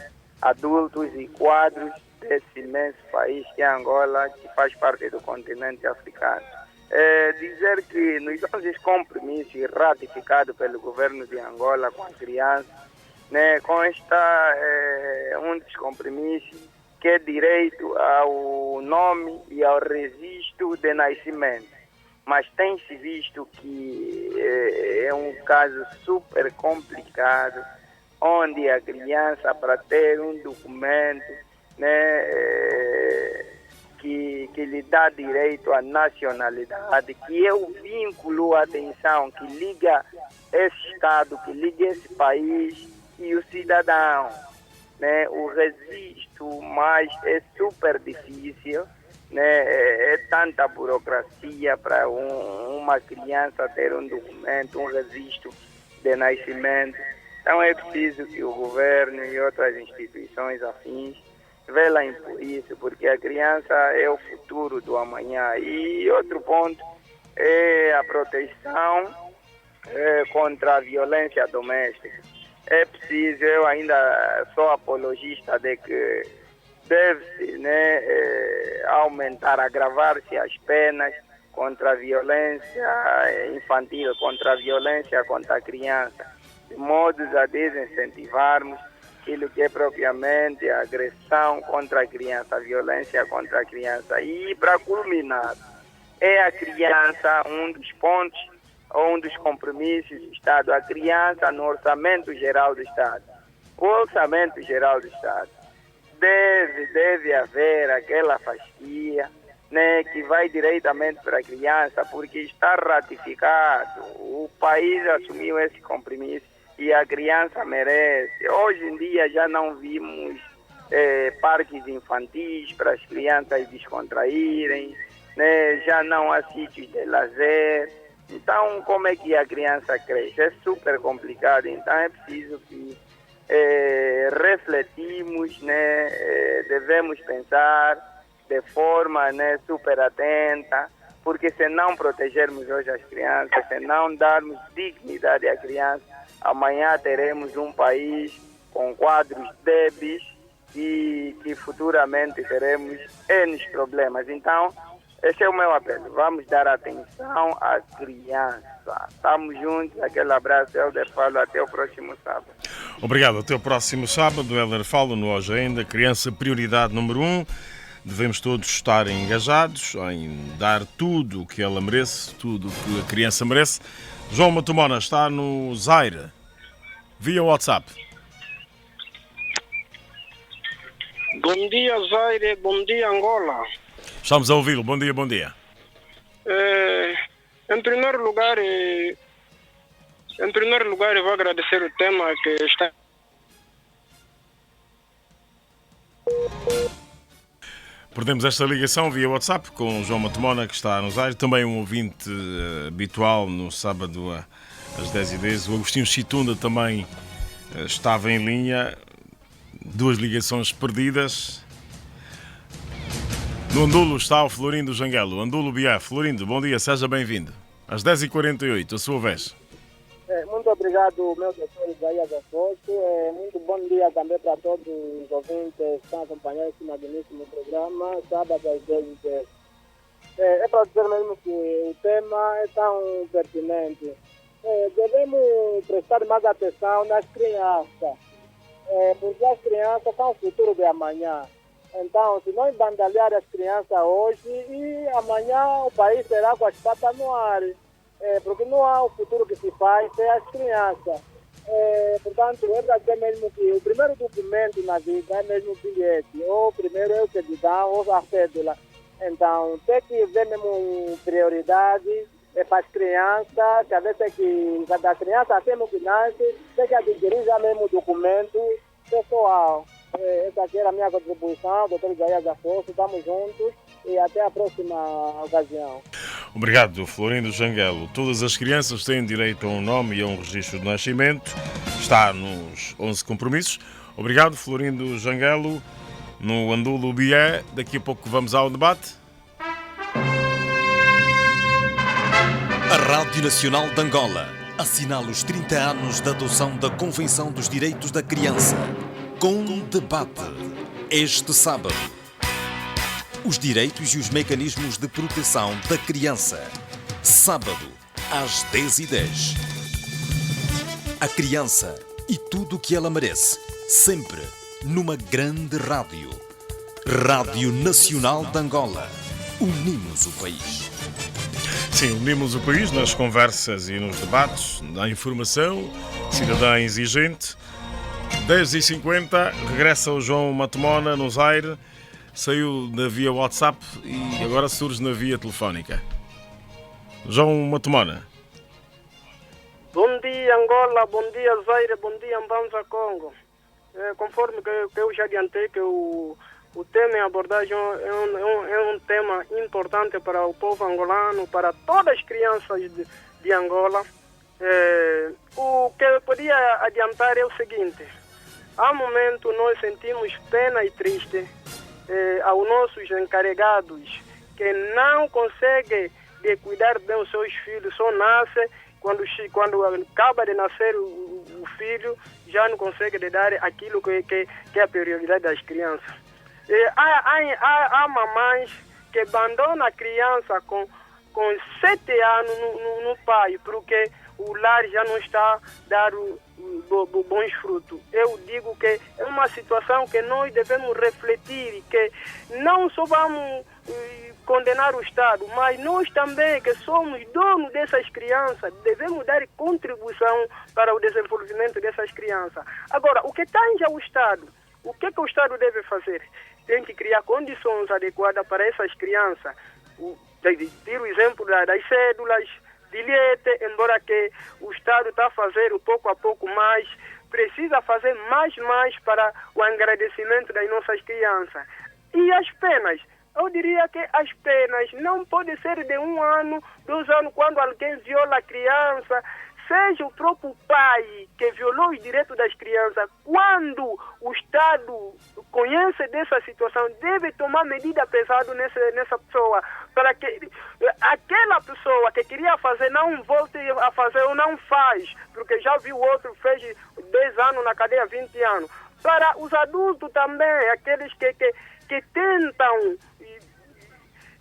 adultos e quadros desse imenso país que é Angola, que faz parte do continente africano. Dizer que nos 11 compromissos ratificados pelo governo de Angola com a criança, né, consta um dos compromissos que é direito ao nome e ao registro de nascimento. Mas tem-se visto que é um caso super complicado, onde a criança, para ter um documento, né, que lhe dá direito à nacionalidade, que é o vínculo, atenção, que liga esse Estado, que liga esse país e o cidadão, né? O registro, mas é super difícil, né? É tanta burocracia para uma criança ter um documento, um registro de nascimento. Então é preciso que o governo e outras instituições afins velem por isso, porque a criança é o futuro do amanhã. E outro ponto é a proteção contra a violência doméstica. É preciso, eu ainda sou apologista de que deve-se, né, aumentar, agravar-se as penas contra a violência infantil, contra a violência contra a criança, de modo a desincentivarmos aquilo que é propriamente a agressão contra a criança, a violência contra a criança. E para culminar, é a criança um dos pontos ou um dos compromissos do Estado, a criança no Orçamento Geral do Estado. O Orçamento Geral do Estado deve haver aquela fasquia, né, que vai diretamente para a criança, porque está ratificado, o país assumiu esse compromisso e a criança merece. Hoje em dia já não vimos parques infantis para as crianças descontraírem, né, já não há sítios de lazer. Então, como é que a criança cresce? É super complicado, então é preciso que refletimos, né, devemos pensar de forma, né, super atenta, porque se não protegermos hoje as crianças, se não darmos dignidade à criança, amanhã teremos um país com quadros débeis e que futuramente teremos N problemas. Então, esse é o meu apelo. Vamos dar atenção à criança. Estamos juntos. Aquele abraço, Helder Falo. Até o próximo sábado. Obrigado. Até o próximo sábado. Helder Falo, no Hoje Ainda. Criança, prioridade número 1. Devemos todos estar engajados em dar tudo o que ela merece, tudo o que a criança merece. João Matumona está no Zaire, via WhatsApp. Bom dia, Zaire. Bom dia, Angola. Estamos a ouvi-lo. Bom dia, bom dia. Em primeiro lugar, eu vou agradecer o tema que está... Perdemos esta ligação via WhatsApp com o João Matumona, que está nos Aires, também um ouvinte habitual no sábado às 10h10. O Agostinho Chitunda também estava em linha. 2 ligações perdidas. No Andulo está o Florindo Janguelo. Andulo Biá. Florindo, bom dia, seja bem-vindo. Às 10h48, a sua vez. Muito obrigado, meu doutor Isaías Afonso. Muito bom dia também para todos os ouvintes que estão acompanhando esse magnífico programa, sábado às 10h10. É para dizer mesmo que o tema é tão pertinente. Devemos prestar mais atenção nas crianças, porque as crianças são o futuro de amanhã. Então, se nós bandalhar as crianças hoje, e amanhã o país será com as patas no ar. Porque não há o futuro que se faz sem as crianças. Portanto, é para dizer mesmo que o primeiro documento na vida é mesmo o bilhete, ou primeiro é o certidão, ou a cédula. Então, tem que ver mesmo prioridade para as crianças, que a vez é que cada criança, assim que nasce, tem que adquirir já mesmo o documento pessoal. Essa aqui era a minha contribuição, doutor Isaías Afonso, estamos juntos e até a próxima ocasião. Obrigado, Florindo Janguelo. Todas as crianças têm direito a um nome e a um registro de nascimento. Está nos 11 compromissos. Obrigado, Florindo Janguelo. No Andulo Bié, daqui a pouco vamos ao debate. A Rádio Nacional de Angola assinala os 30 anos da adoção da Convenção dos Direitos da Criança, com um debate este sábado. Os direitos e os mecanismos de proteção da criança. Sábado, às 10h10. A criança e tudo o que ela merece. Sempre numa grande rádio. Rádio Nacional de Angola. Unimos o país. Sim, unimos o país nas conversas e nos debates, na informação, cidadã exigente. 10h50, regressa o João Matumona no Zaire. saiu na via WhatsApp e agora surge na via telefónica. João Matomona. Bom dia, Angola, bom dia, Zaire, bom dia, Mbanza, Congo. Conforme que eu já adiantei, que o tema em abordagem é um tema importante para o povo angolano, para todas as crianças de Angola. O que eu podia adiantar é o seguinte: há momento nós sentimos pena e triste aos nossos encarregados que não conseguem de cuidar bem os seus filhos, só nasce quando acaba de nascer o filho, já não consegue de dar aquilo que é a prioridade das crianças. Há mamães que abandonam a criança com 7 anos no pai, porque o lar já não está dando bons frutos. Eu digo que é uma situação que nós devemos refletir, que não só vamos condenar o Estado, mas nós também, que somos donos dessas crianças, devemos dar contribuição para o desenvolvimento dessas crianças. Agora, o que tange ao Estado, o que o Estado deve fazer? Tem que criar condições adequadas para essas crianças. Tiro o exemplo das cédulas, bilhete, embora que o Estado está fazendo pouco a pouco mais, precisa fazer mais para o agradecimento das nossas crianças. E as penas? Eu diria que as penas não podem ser de 1 ano, 2 anos, quando alguém viola a criança, seja o próprio pai que violou os direitos das crianças. Quando o Estado conhece dessa situação, deve tomar medida pesada nessa pessoa, para que aquela pessoa que queria fazer não volte a fazer ou não faz, porque já viu o outro fez 10 anos na cadeia, 20 anos. Para os adultos também, aqueles que tentam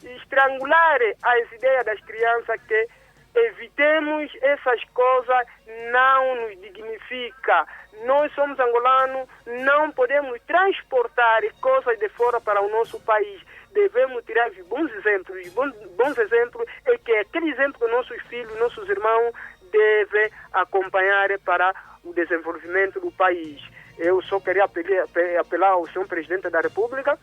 estrangular as ideias das crianças, que evitemos essas coisas, não nos dignifica. Nós somos angolanos, não podemos transportar coisas de fora para o nosso país. Devemos tirar bons exemplos. Bons exemplos é que aquele exemplo que nossos filhos, nossos irmãos devem acompanhar para o desenvolvimento do país. Eu só queria apelar ao senhor Presidente da República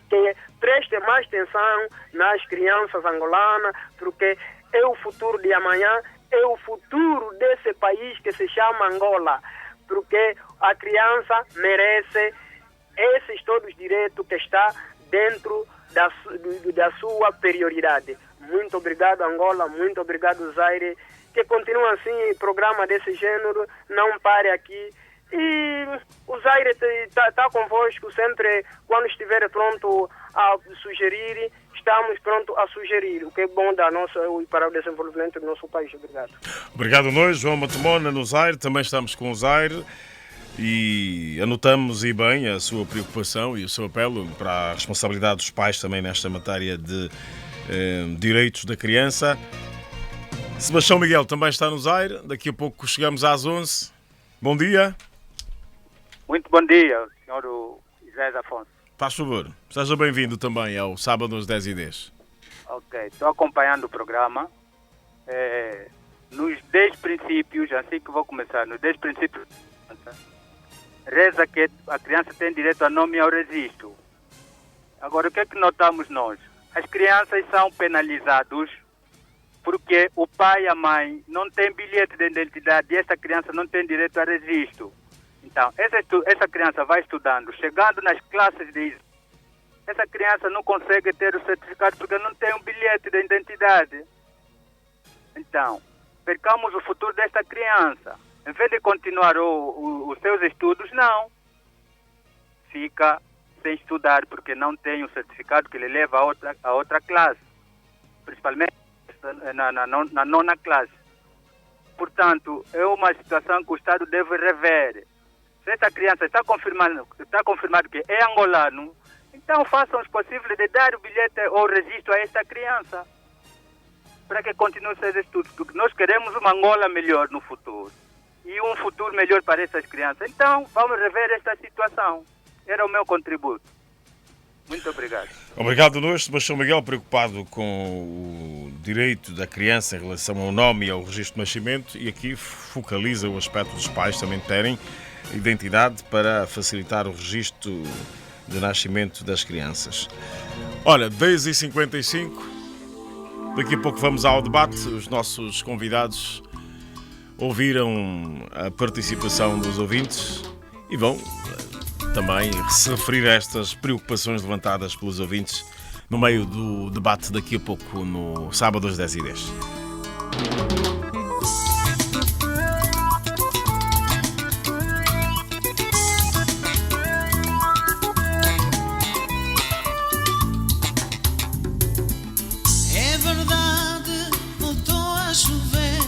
que preste mais atenção nas crianças angolanas, porque é o futuro de amanhã, é o futuro desse país que se chama Angola, porque a criança merece esses todos os direitos que está dentro da sua prioridade. Muito obrigado, Angola, muito obrigado, Zaire, que continue assim, programa desse gênero, não pare aqui. E o Zaire está convosco sempre, quando estiver pronto a sugerir, estamos prontos a sugerir, o que é bom para o desenvolvimento do nosso país. Obrigado. Obrigado a nós, João Matomona, no Zaire, também estamos com o Zaire e anotamos e bem a sua preocupação e o seu apelo para a responsabilidade dos pais também nesta matéria de direitos da criança. Sebastião Miguel também está no Zaire, daqui a pouco chegamos às 11. Bom dia. Muito bom dia, senhor José Afonso. Faz favor, seja bem-vindo também ao Sábado às 10h10. Ok, estou acompanhando o programa. Nos 10 princípios, assim que vou começar, nos 10 princípios, reza que a criança tem direito a nome e ao registro. Agora, o que é que notamos nós? As crianças são penalizadas porque o pai e a mãe não têm bilhete de identidade e essa criança não tem direito a registro. Então, essa criança vai estudando, chegando nas classes de exame, essa criança não consegue ter o certificado porque não tem um bilhete de identidade. Então, percamos o futuro desta criança. Em vez de continuar os seus estudos, não. Fica sem estudar porque não tem o certificado que lhe leva a outra classe, principalmente na nona classe. Portanto, é uma situação que o Estado deve rever. Se essa criança está confirmado que é angolano, então façam os possíveis de dar o bilhete ou registro a esta criança para que continue seus estudos, porque nós queremos uma Angola melhor no futuro e um futuro melhor para essas crianças. Então, vamos rever esta situação. Era o meu contributo. Muito obrigado. Obrigado a nós, Sebastião Miguel, preocupado com o direito da criança em relação ao nome e ao registro de nascimento, e aqui focaliza o aspecto dos pais também terem identidade para facilitar o registro de nascimento das crianças. Olha, 10h55, daqui a pouco vamos ao debate. Os nossos convidados ouviram a participação dos ouvintes e vão também se referir a estas preocupações levantadas pelos ouvintes no meio do debate daqui a pouco, no sábado às 10h10. É verdade, voltou a chover,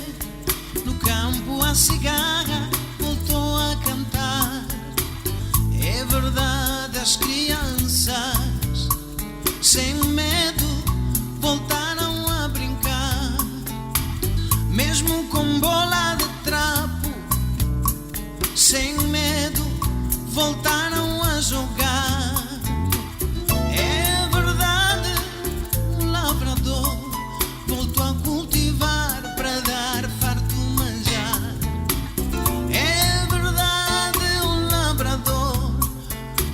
no campo a cigarra voltou a cantar. É verdade, as crianças sem medo voltaram a brincar, mesmo com bola de trapo, sem medo voltaram a jogar. É verdade, o lavrador voltou a cultivar para dar farto manjar. É verdade, o lavrador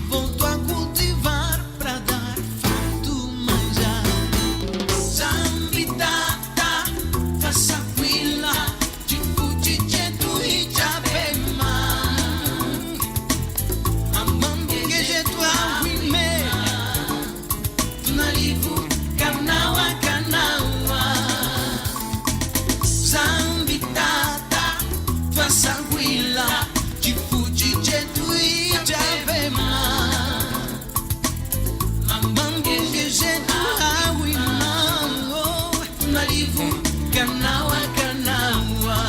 voltou a cultivar para dar farto manjar. Zambitata, Tassaquila, Tifujijetu e Jabema. Amambugejetu awime, Tunalivu, Kanawa, Kanawa. Zambitata, Tassaquila, Tifujijetu e Jabema. Amambugejetu awime, Tunalivu, Kanawa, Kanawa.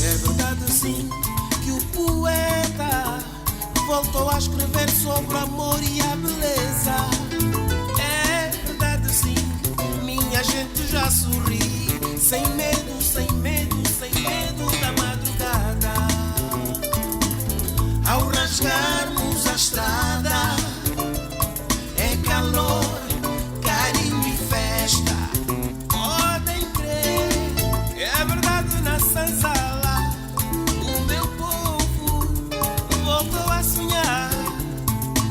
É verdade sim que o poeta voltou a escrever sobre o amor e a beleza. É verdade sim, minha gente já sorri, sem medo, sem medo, sem medo da madrugada. Ao rasgarmos a estrada, é calor, carinho e festa. Podem crer, é verdade na senzala, o meu povo voltou a sonhar.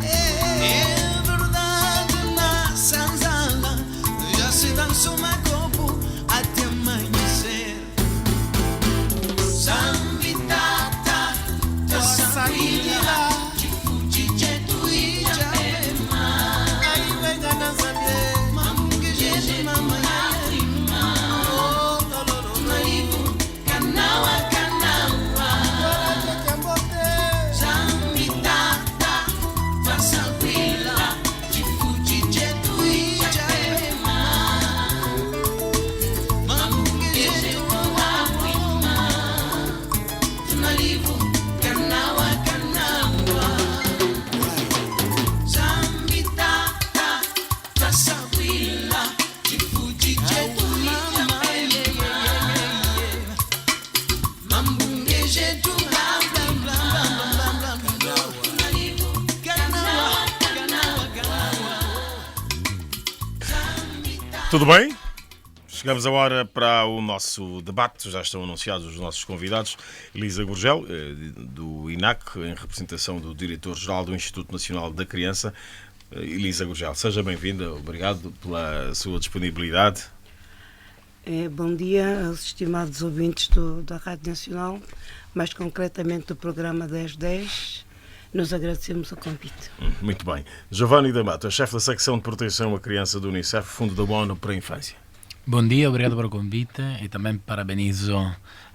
É verdade na senzala, já se dançou macopo até amanhecer. Zambitata, Tassaquila, Tifujijetu e Jabema. Aí vem a Nazaré, Mambugejetu, mamãe. Tunalivu, Kanawa, Kanawa. Zambitata, Tassaquila, Tifujijetu e Jabema. Mambugejetu awima, Tunalivu, Kanawa, Kanawa. Zambitata, Tassaquila, Tifujijetu e Jabema. Mambungejetu bla bla bla bla bla. Tunalivu, Kanawa, Kanawa, Kanawa. Tudo bem? Chegamos agora para o nosso debate. Já estão anunciados os nossos convidados. Elisa Gurgel, do INAC, em representação do Diretor-Geral do Instituto Nacional da Criança. Elisa Gurgel, seja bem-vinda. Obrigado pela sua disponibilidade. Bom dia aos estimados ouvintes da Rádio Nacional, mais concretamente do programa 1010. Nos agradecemos o convite. Muito bem. Giovanni D'Amato, é chefe da secção de proteção à criança do Unicef, Fundo da ONU para a Infância. Bom dia, obrigado pelo convite e também parabenizo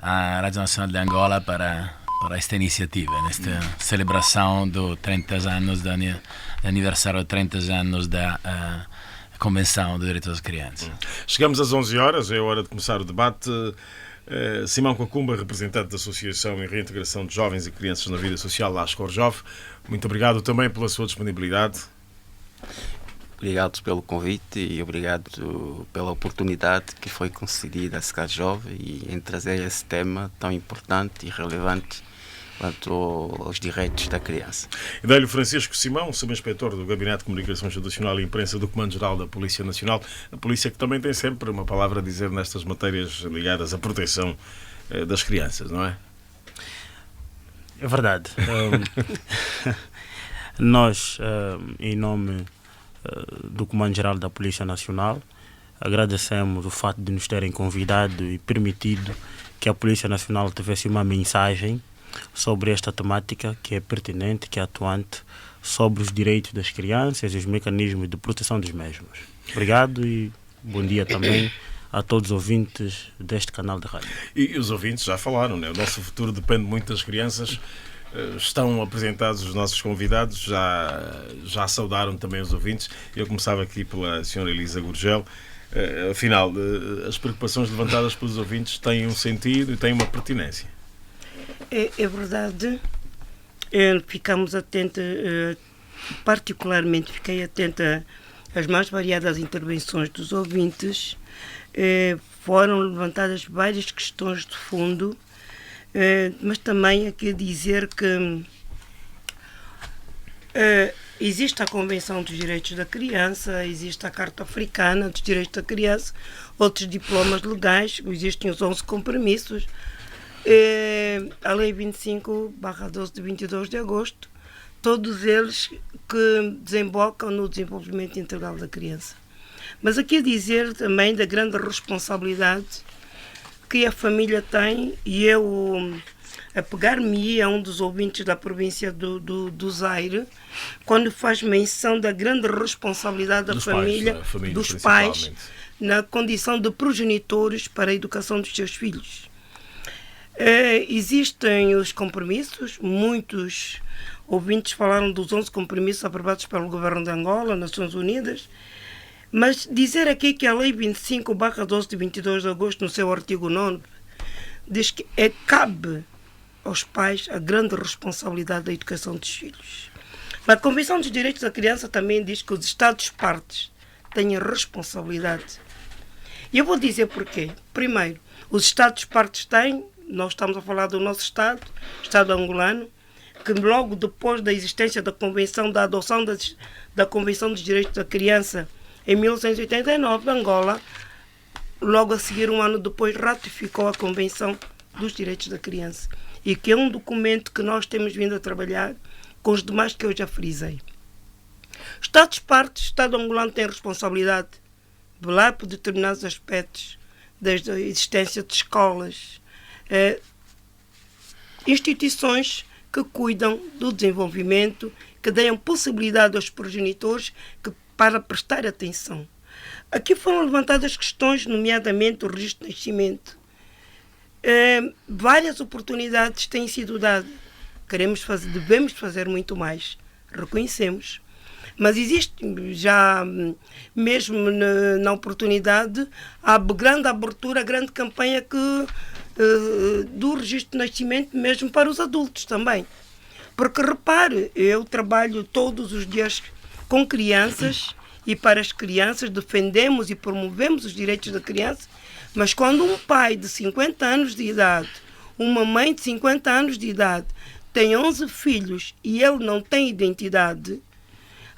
a Rádio Nacional de Angola para esta iniciativa, nesta celebração do 30 anos, do aniversário de 30 anos da Convenção dos Direitos das Crianças. Chegamos às 11 horas, é hora de começar o debate. Simão Concumba, representante da Associação em Reintegração de Jovens e Crianças na Vida Social, Lascor Jove, muito obrigado também pela sua disponibilidade. Obrigado pelo convite e obrigado pela oportunidade que foi concedida a SCAD Jovem e em trazer esse tema tão importante e relevante quanto aos direitos da criança. Dei-lhe Francisco Simão, subinspetor do Gabinete de Comunicação Institucional e Imprensa do Comando-Geral da Polícia Nacional, a polícia que também tem sempre uma palavra a dizer nestas matérias ligadas à proteção das crianças, não é? É verdade. Nós, em nome do Comando-Geral da Polícia Nacional, agradecemos o fato de nos terem convidado e permitido que a Polícia Nacional tivesse uma mensagem sobre esta temática que é pertinente, que é atuante, sobre os direitos das crianças e os mecanismos de proteção dos mesmos. Obrigado e bom dia também a todos os ouvintes deste canal de rádio. E os ouvintes já falaram, né? O nosso futuro depende muito das crianças. Estão apresentados os nossos convidados, já saudaram também os ouvintes. Eu começava aqui pela senhora Elisa Gurgel. Afinal, as preocupações levantadas pelos ouvintes têm um sentido e têm uma pertinência. É verdade. Ficamos atentos, particularmente fiquei atenta às mais variadas intervenções dos ouvintes. Foram levantadas várias questões de fundo, mas também aqui dizer que existe a Convenção dos Direitos da Criança, existe a Carta Africana dos Direitos da Criança, outros diplomas legais, existem os 11 compromissos, a Lei 25/12 de 22 de agosto, todos eles que desembocam no desenvolvimento integral da criança. Mas aqui dizer também da grande responsabilidade que a família tem, e eu a pegar-me a um dos ouvintes da província do Zaire, quando faz menção da grande responsabilidade da família, dos pais, na condição de progenitores para a educação dos seus filhos. Existem os compromissos, muitos ouvintes falaram dos 11 compromissos aprovados pelo Governo de Angola, Nações Unidas, mas dizer aqui que a Lei 25/12 de 22 de agosto, no seu artigo 9, diz que cabe aos pais a grande responsabilidade da educação dos filhos. A Convenção dos Direitos da Criança também diz que os Estados-partes têm a responsabilidade. E eu vou dizer porquê. Primeiro, os Estados-partes têm, nós estamos a falar do nosso Estado, Estado angolano, que logo depois da existência da Convenção, da adoção da Convenção dos Direitos da Criança, em 1989, Angola, logo a seguir, um ano depois, ratificou a Convenção dos Direitos da Criança, e que é um documento que nós temos vindo a trabalhar com os demais que eu já frisei. Estados-partes, o Estado angolano tem responsabilidade de velar por determinados aspectos, desde a existência de escolas, instituições que cuidam do desenvolvimento, que deem possibilidade aos progenitores para prestar atenção. Aqui foram levantadas questões, nomeadamente o registro de nascimento. Várias oportunidades têm sido dadas. Devemos fazer muito mais, reconhecemos. Mas existe já, mesmo na oportunidade, a grande abertura, a grande campanha do registro de nascimento, mesmo para os adultos também. Porque, repare, eu trabalho todos os dias com crianças e para as crianças defendemos e promovemos os direitos da criança, mas quando um pai de 50 anos de idade, uma mãe de 50 anos de idade, tem 11 filhos e ele não tem identidade,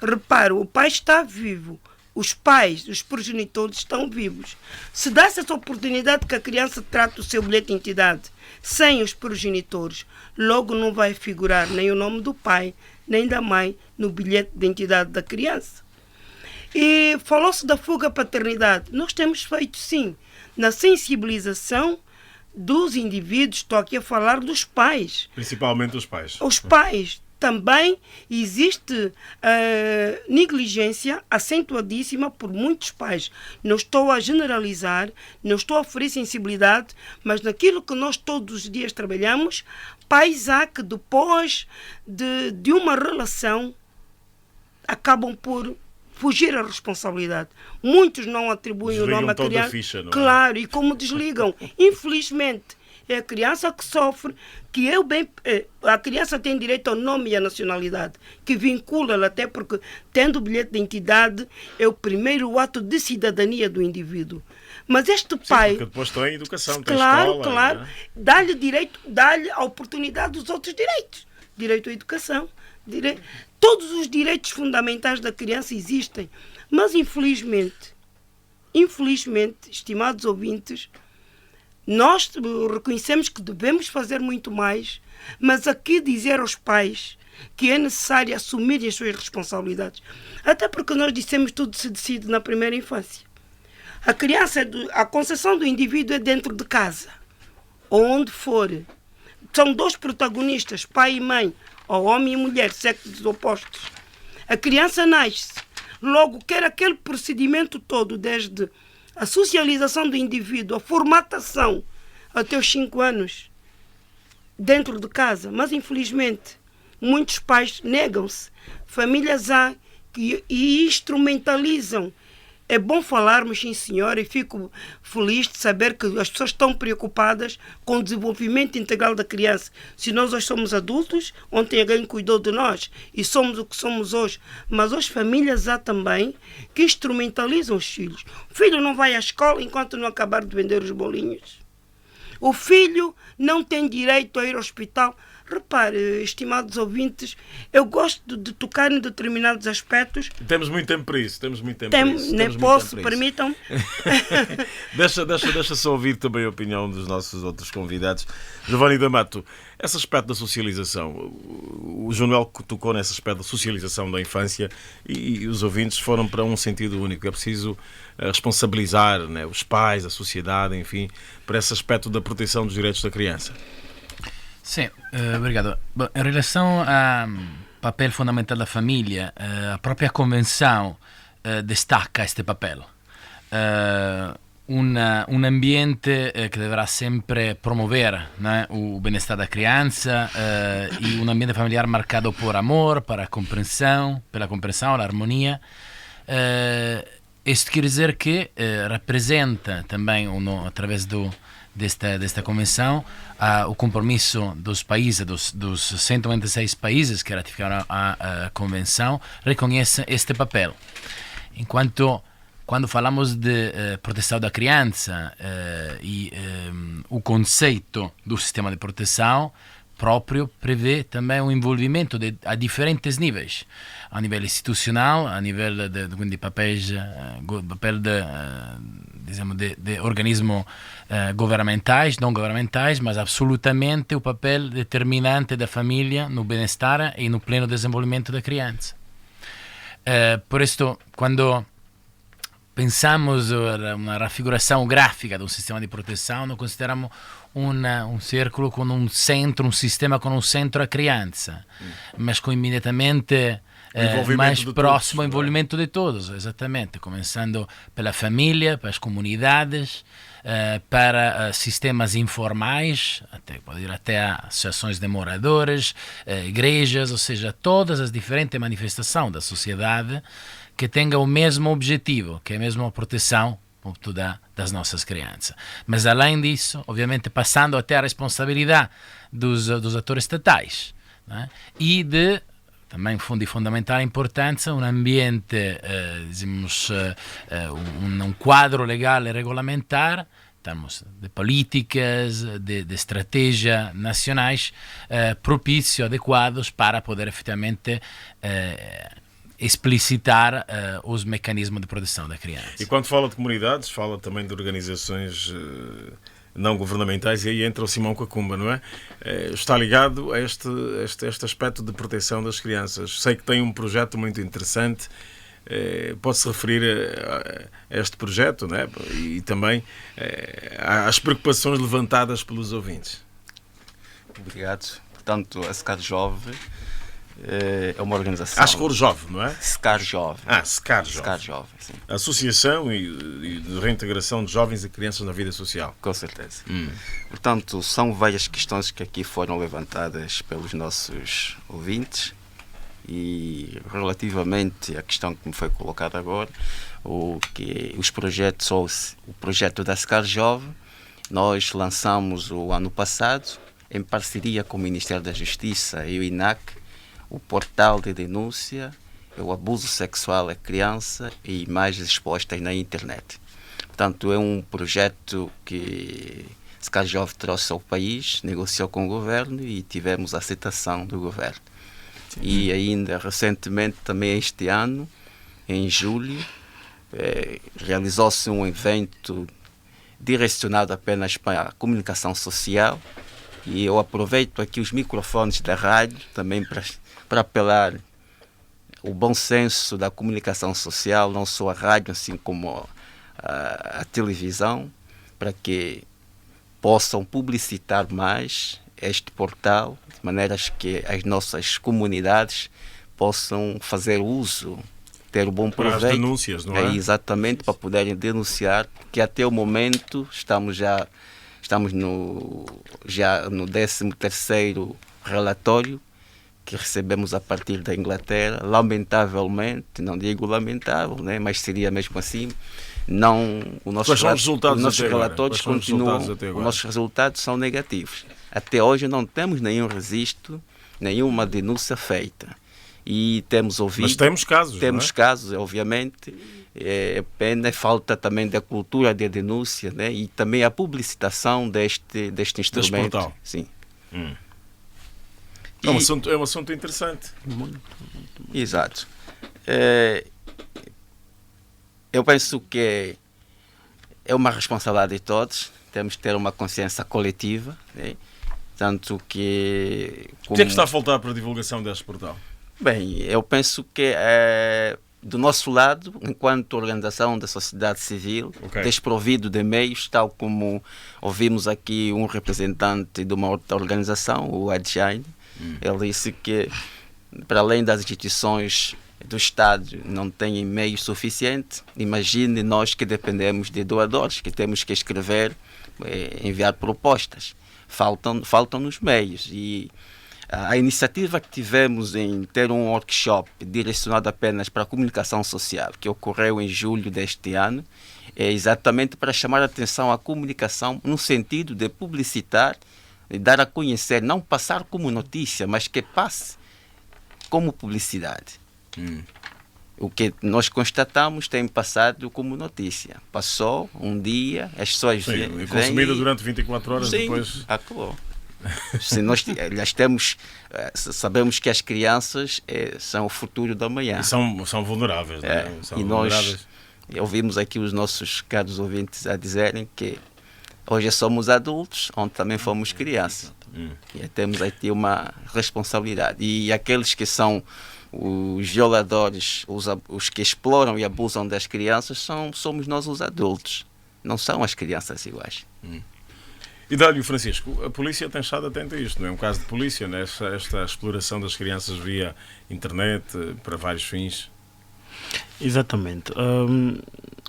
repare, o pai está vivo, os pais, os progenitores estão vivos. Se dá-se essa oportunidade que a criança trate o seu bilhete de identidade sem os progenitores, logo não vai figurar nem o nome do pai, nem da mãe no bilhete de identidade da criança. E falou-se da fuga à paternidade. Nós temos feito, sim, na sensibilização dos indivíduos, estou aqui a falar dos pais. Principalmente os pais. Os pais. Também existe negligência acentuadíssima por muitos pais. Não estou a generalizar, não estou a oferecer sensibilidade, mas naquilo que nós todos os dias trabalhamos, pais há que depois de uma relação acabam por fugir à responsabilidade. Muitos não atribuem o nome à criança. Ficha, não é? Claro, e como desligam. Infelizmente, é a criança que sofre, a criança tem direito ao nome e à nacionalidade, que vincula-la, até porque, tendo o bilhete de identidade, é o primeiro ato de cidadania do indivíduo. Mas este pai... Porque depois tem educação, tem claro, escola... Claro, né? dá-lhe direito, dá-lhe a oportunidade dos outros direitos. Direito à educação, todos os direitos fundamentais da criança existem. Mas, infelizmente, estimados ouvintes, nós reconhecemos que devemos fazer muito mais, mas aqui dizer aos pais que é necessário assumirem as suas responsabilidades. Até porque nós dissemos tudo se decide na primeira infância. A concepção do indivíduo é dentro de casa, onde for. São dois protagonistas, pai e mãe, ou homem e mulher, sexos opostos. A criança nasce, logo quer aquele procedimento todo, desde a socialização do indivíduo, a formatação até os 5 anos, dentro de casa. Mas, infelizmente, muitos pais negam-se. Famílias há e instrumentalizam. É bom falarmos, sim senhora, e fico feliz de saber que as pessoas estão preocupadas com o desenvolvimento integral da criança. Se nós hoje somos adultos, ontem alguém cuidou de nós e somos o que somos hoje. Mas as famílias há também que instrumentalizam os filhos. O filho não vai à escola enquanto não acabar de vender os bolinhos. O filho não tem direito a ir ao hospital. Repare, estimados ouvintes, eu gosto de tocar em determinados aspectos. Temos muito tempo para isso. Nem posso, permitam-me. Deixa só ouvir também a opinião dos nossos outros convidados. Giovanni D'Amato, esse aspecto da socialização, o João Noel tocou nesse aspecto da socialização da infância e os ouvintes foram para um sentido único. É preciso responsabilizar, né, os pais, a sociedade, enfim, por esse aspecto da proteção dos direitos da criança. Sim, obrigado. Bom, em relação ao papel fundamental da família, a própria Convenção destaca este papel. Um ambiente que deverá sempre promover, né, o bem-estar da criança e um ambiente familiar marcado por amor, pela compreensão, a harmonia. Isto quer dizer que representa também, através desta convenção, o compromisso dos países, dos 196 países que ratificaram a convenção, reconhece este papel. Enquanto, quando falamos de proteção da criança e o conceito do sistema de proteção próprio prevê também um envolvimento a diferentes níveis, a nível institucional, a nível de papel de organismos governamentais, não governamentais, mas absolutamente o papel determinante da família no bem-estar e no pleno desenvolvimento da criança. Por isso, quando pensamos uma raffiguração gráfica de um sistema de proteção, nós consideramos um círculo com um centro, um sistema com um centro a criança, mas com imediatamente mais próximo ao envolvimento de todos, exatamente, começando pela família, para as comunidades, para sistemas informais, pode ir até associações de moradores, igrejas, ou seja, todas as diferentes manifestações da sociedade que tenham o mesmo objetivo, que é mesmo a proteção das nossas crianças. Mas além disso, obviamente passando até a responsabilidade dos atores estatais, né? E também de fundamental importância um ambiente, um quadro legal e regulamentar, termos de políticas, de estratégias nacionais propícios, adequados para poder efetivamente explicitar os mecanismos de proteção da criança. E quando fala de comunidades, fala também de organizações não governamentais, e aí entra o Simão Cacumba, não é? Está ligado a este aspecto de proteção das crianças. Sei que tem um projeto muito interessante. Pode-se referir a este projeto, não é? E também às preocupações levantadas pelos ouvintes. Obrigado. Portanto, a SCAR Jovem é uma organização... SCAR Jovem, não é? SCAR Jovem. SCAR Jovem. SCAR Jovem, sim. Associação e de reintegração de jovens e crianças na vida social. Com certeza. Portanto, são várias questões que aqui foram levantadas pelos nossos ouvintes e relativamente à questão que me foi colocada agora, os projetos, ou o projeto da SCAR Jovem Nós lançamos o ano passado, em parceria com o Ministério da Justiça e o INAC, o portal de denúncia, o abuso sexual à criança e imagens expostas na internet. Portanto, é um projeto que Skajov trouxe ao país, negociou com o governo e tivemos a aceitação do governo. Sim. E ainda recentemente, também este ano, em julho, realizou-se um evento direcionado apenas para a comunicação social, e eu aproveito aqui os microfones da rádio também para apelar o bom senso da comunicação social, não só a rádio, assim como a televisão, para que possam publicitar mais este portal, de maneiras que as nossas comunidades possam fazer uso, ter um bom proveito. Para as denúncias, não é? Exatamente, para poderem denunciar, porque até o momento estamos no 13º relatório que recebemos a partir da Inglaterra. Lamentavelmente, não digo lamentável, né, mas seria mesmo assim, não, os nossos relatórios continuam, os nossos resultados são negativos. Até hoje não temos nenhum registro, nenhuma denúncia feita. E temos ouvido... Mas temos casos, temos casos, obviamente. É pena, falta também da cultura de denúncia, né? E também a publicitação deste instrumento. Deste portal. Sim. É um assunto interessante. Muito. Exato. Eu penso que é uma responsabilidade de todos. Temos que ter uma consciência coletiva, né? Tanto que... O que é que está a faltar para a divulgação deste portal? Bem, eu penso que do nosso lado, enquanto organização da sociedade civil, desprovido de meios, tal como ouvimos aqui um representante de uma outra organização, o Adjain, ele disse que, para além das instituições do Estado não têm meios suficientes, imagine nós que dependemos de doadores, que temos que escrever, enviar propostas. Faltam-nos meios. E a iniciativa que tivemos em ter um workshop direcionado apenas para a comunicação social, que ocorreu em julho deste ano, é exatamente para chamar a atenção à comunicação no sentido de publicitar, de dar a conhecer, não passar como notícia, mas que passe como publicidade. O que nós constatamos tem passado como notícia. Passou um dia, as pessoas vêm... consumida durante 24 horas, sim, depois... acabou. Se nós sabemos que as crianças são o futuro da manhã. E são vulneráveis. Não é? São vulneráveis. Nós ouvimos aqui os nossos caros ouvintes a dizerem que hoje somos adultos, onde também fomos crianças. E temos aqui uma responsabilidade. E aqueles que são os violadores, os que exploram e abusam das crianças, somos nós os adultos. Não são as crianças iguais. E Dálio Francisco, a polícia tem estado atenta a isto, não é um caso de polícia, né? Esta exploração das crianças via internet para vários fins? Exatamente.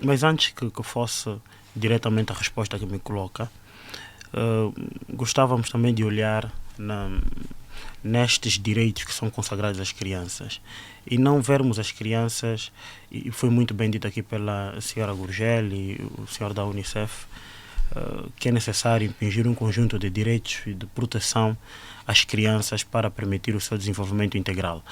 Mas antes que fosse diretamente a resposta que me coloca, gostávamos também de olhar nestes direitos que são consagrados às crianças e não vermos as crianças, e foi muito bem dito aqui pela senhora Gurgel e o senhor da Unicef, que é necessário impingir um conjunto de direitos e de proteção às crianças para permitir o seu desenvolvimento integral,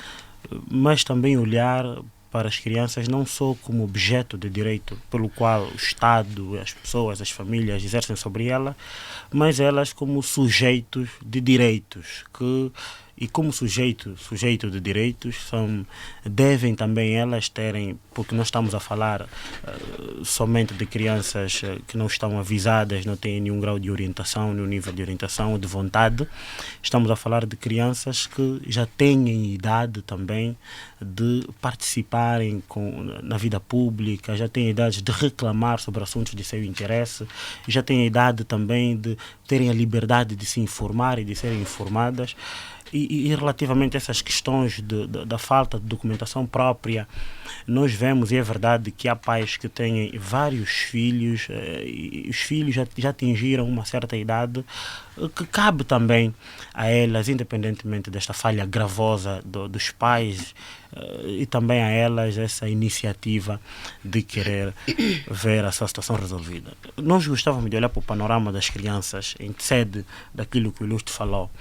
mas também olhar para as crianças não só como objeto de direito pelo qual o Estado, as pessoas, as famílias exercem sobre ela, mas elas como sujeitos de direitos e como sujeito de direitos devem também elas terem, porque nós estamos a falar somente de crianças que não estão avisadas, não têm nenhum grau de orientação, nenhum nível de orientação ou de vontade. Estamos a falar de crianças que já têm idade também de participarem na vida pública, já têm idade de reclamar sobre assuntos de seu interesse, já têm idade também de terem a liberdade de se informar e de serem informadas. E relativamente a essas questões da falta de documentação própria, nós vemos, e é verdade, que há pais que têm vários filhos, e os filhos já atingiram uma certa idade, que cabe também a elas, independentemente desta falha gravosa dos pais, e também a elas essa iniciativa de querer ver a sua situação resolvida. Nós gostávamos de olhar para o panorama das crianças em sede daquilo que o Ilustre falou,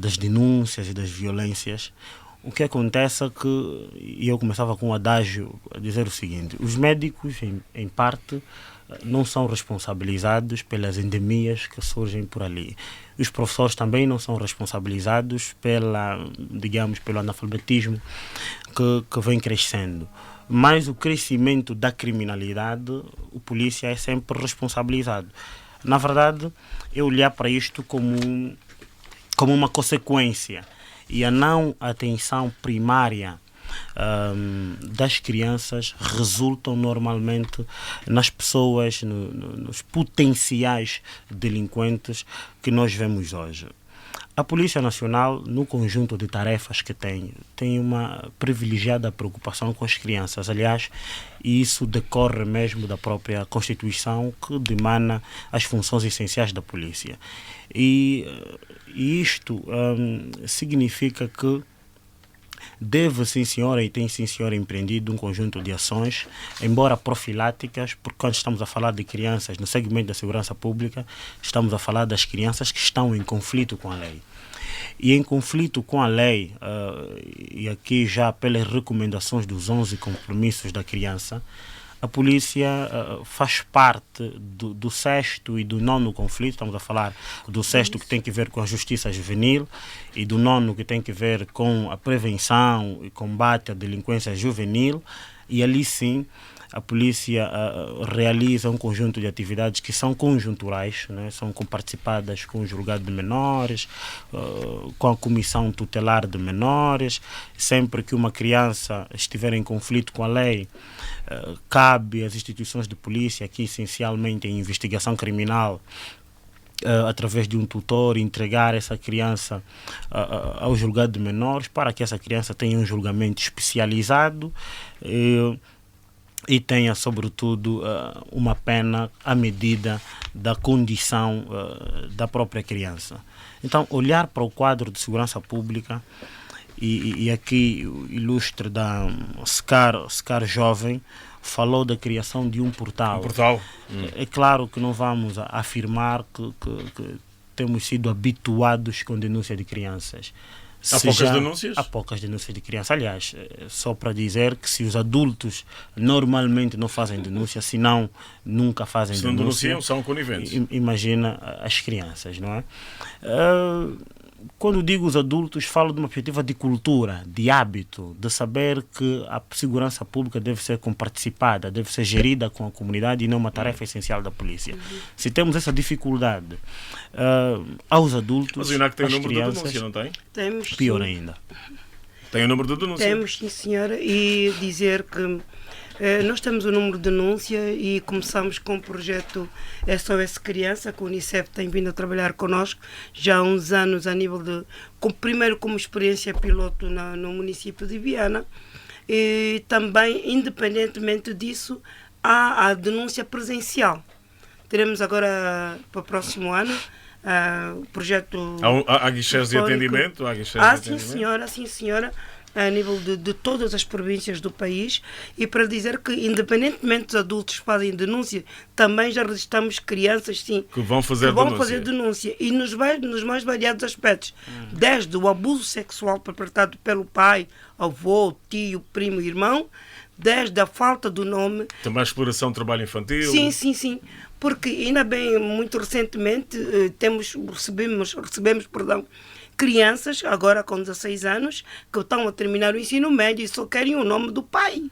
das denúncias e das violências. O que acontece é que, e eu começava com um adágio a dizer o seguinte: os médicos, em parte, não são responsabilizados pelas endemias que surgem por ali. Os professores também não são responsabilizados pelo analfabetismo que vem crescendo. Mas o crescimento da criminalidade, o polícia é sempre responsabilizado. Na verdade, eu olhar para isto como uma consequência, e a não atenção primária das crianças resultam normalmente nas pessoas, nos potenciais delinquentes que nós vemos hoje. A Polícia Nacional, no conjunto de tarefas que tem uma privilegiada preocupação com as crianças. Aliás, isso decorre mesmo da própria Constituição, que demanda as funções essenciais da polícia. E isto significa que deve, sim senhora, e tem sim senhora empreendido um conjunto de ações, embora profiláticas, porque quando estamos a falar de crianças no segmento da segurança pública, estamos a falar das crianças que estão em conflito com a lei. E em conflito com a lei, e aqui já pelas recomendações dos 11 compromissos da criança, a polícia faz parte do 6º e do 9º conflito. Estamos a falar do 6º, que tem que ver com a justiça juvenil, e do 9º, que tem que ver com a prevenção e combate à delinquência juvenil. E ali sim a polícia realiza um conjunto de atividades que são conjunturais, né? São participadas com o julgado de menores, com a comissão tutelar de menores. Sempre que uma criança estiver em conflito com a lei, cabe às instituições de polícia, aqui essencialmente em investigação criminal, através de um tutor, entregar essa criança ao julgado de menores, para que essa criança tenha um julgamento especializado e tenha, sobretudo, uma pena à medida da condição da própria criança. Então, olhar para o quadro de segurança pública, e aqui o ilustre da SCAR Jovem falou da criação de um portal. É claro que não vamos afirmar que temos sido habituados com denúncia de crianças. Há poucas denúncias? Há poucas denúncias de crianças. Aliás, só para dizer que se os adultos normalmente não fazem denúncia, se não, nunca fazem denúncia. Se não denunciam, são coniventes. Imagina as crianças, não é? Quando digo os adultos, falo de uma perspectiva de cultura, de hábito, de saber que a segurança pública deve ser comparticipada, deve ser gerida com a comunidade e não uma tarefa essencial da polícia. Se temos essa dificuldade aos adultos, mas o INAC tem às o número crianças, de denúncia, não tem? Temos, pior sim. ainda. Tem o número de denúncia? Temos, sim, senhora, e dizer que nós temos o número de denúncia e começamos com o projeto SOS Criança, que o Unicef tem vindo a trabalhar connosco já há uns anos, a nível de, primeiro como experiência piloto no município de Viana, e também, independentemente disso, há a denúncia presencial. Teremos agora, para o próximo ano, o projeto... Há guichês de atendimento? Sim, senhora, a nível de todas as províncias do país, e para dizer que, independentemente dos adultos que fazem denúncia, também já registramos crianças, sim, que vão fazer denúncia, e nos mais variados aspectos, desde o abuso sexual perpetrado pelo pai, avô, tio, primo, irmão, desde a falta do nome... Também a exploração do trabalho infantil. Sim, porque ainda bem, muito recentemente, recebemos crianças, agora com 16 anos, que estão a terminar o ensino médio e só querem o nome do pai.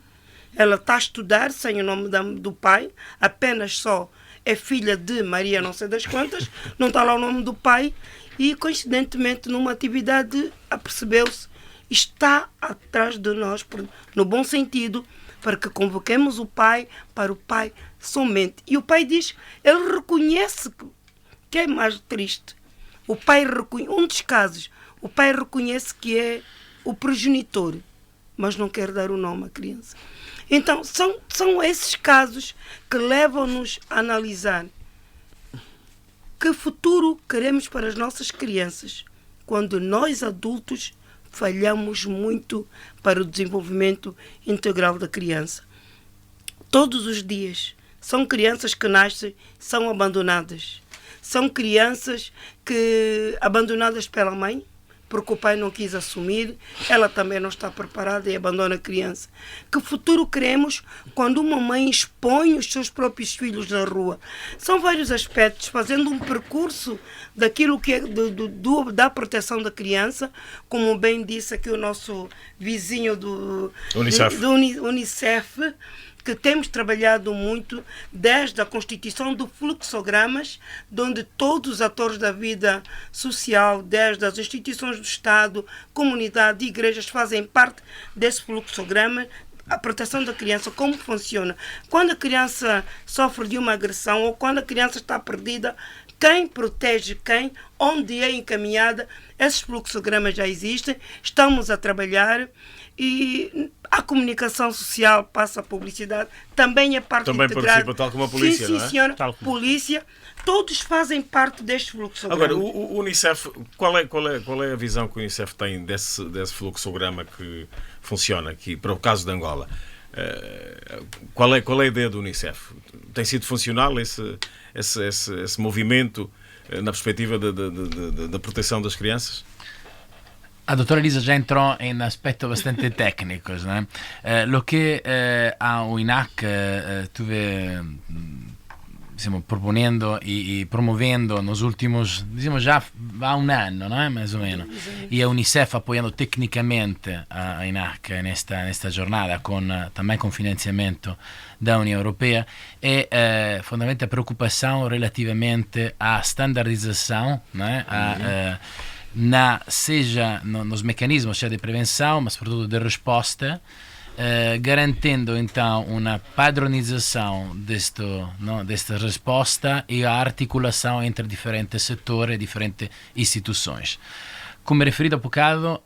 Ela está a estudar sem o nome do pai, apenas só é filha de Maria não sei das quantas, não está lá o nome do pai, e coincidentemente numa atividade apercebeu-se, está atrás de nós, no bom sentido, para que convoquemos o pai, para o pai somente. E o pai diz, ele reconhece que é mais triste. o pai um dos casos, o pai reconhece que é o progenitor, mas não quer dar o nome à criança. Então, são esses casos que levam-nos a analisar que futuro queremos para as nossas crianças, quando nós adultos falhamos muito para o desenvolvimento integral da criança. Todos os dias são crianças que nascem, são abandonadas. São crianças abandonadas pela mãe, porque o pai não quis assumir, ela também não está preparada e abandona a criança. Que futuro queremos quando uma mãe expõe os seus próprios filhos na rua? São vários aspectos, fazendo um percurso daquilo que é da proteção da criança, como bem disse aqui o nosso vizinho do Unicef, que temos trabalhado muito desde a constituição de fluxogramas, onde todos os atores da vida social, desde as instituições do Estado, comunidade e igrejas, fazem parte desse fluxograma. A proteção da criança, como funciona? Quando a criança sofre de uma agressão ou quando a criança está perdida, quem protege quem, onde é encaminhada, esses fluxogramas já existem, estamos a trabalhar. E a comunicação social passa a publicidade, também é parte integrada. Também participa, tal como a polícia, sim, não é? Senhora, polícia, todos fazem parte deste fluxograma. Agora, o Unicef, qual é a visão que o Unicef tem desse fluxograma que funciona aqui, para o caso de Angola? Qual é a ideia do Unicef? Tem sido funcional esse movimento na perspectiva da proteção das crianças? La dottora Elisa già entrò in aspetto bastante técnicos, né? Lo que a UINAC estuve proponendo e promovendo nos últimos, já há um ano, não é? Mais ou menos. E a Unicef apoiando tecnicamente a INAC nesta jornada, também com financiamento da União Europeia, é fundamentalmente a preocupação relativamente à standardização, não é? Seja nos mecanismos de prevenção, mas sobretudo de resposta, garantendo então uma padronização desta resposta e a articulação entre diferentes setores e diferentes instituições. Como referido há bocado,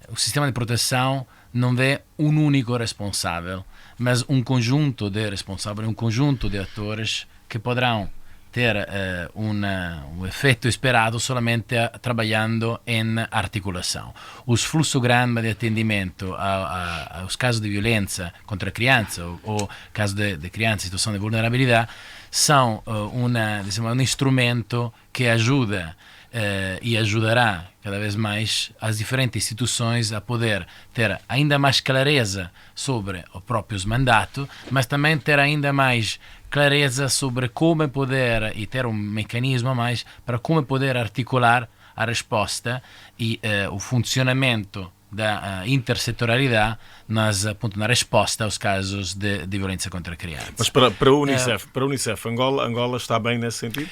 o sistema de proteção não é um único responsável, mas um conjunto de responsáveis, um conjunto de atores que poderão ter um efeito esperado somente trabalhando em articulação. Os fluxogramas de atendimento aos casos de violência contra a criança ou casos de criança em situação de vulnerabilidade são um instrumento que ajuda e ajudará cada vez mais as diferentes instituições a poder ter ainda mais clareza sobre os próprios mandatos, mas também ter ainda mais clareza sobre como poder e ter um mecanismo a mais para como poder articular a resposta e o funcionamento da intersetorialidade na resposta aos casos de violência contra a criança. Mas para a Unicef, Angola está bem nesse sentido?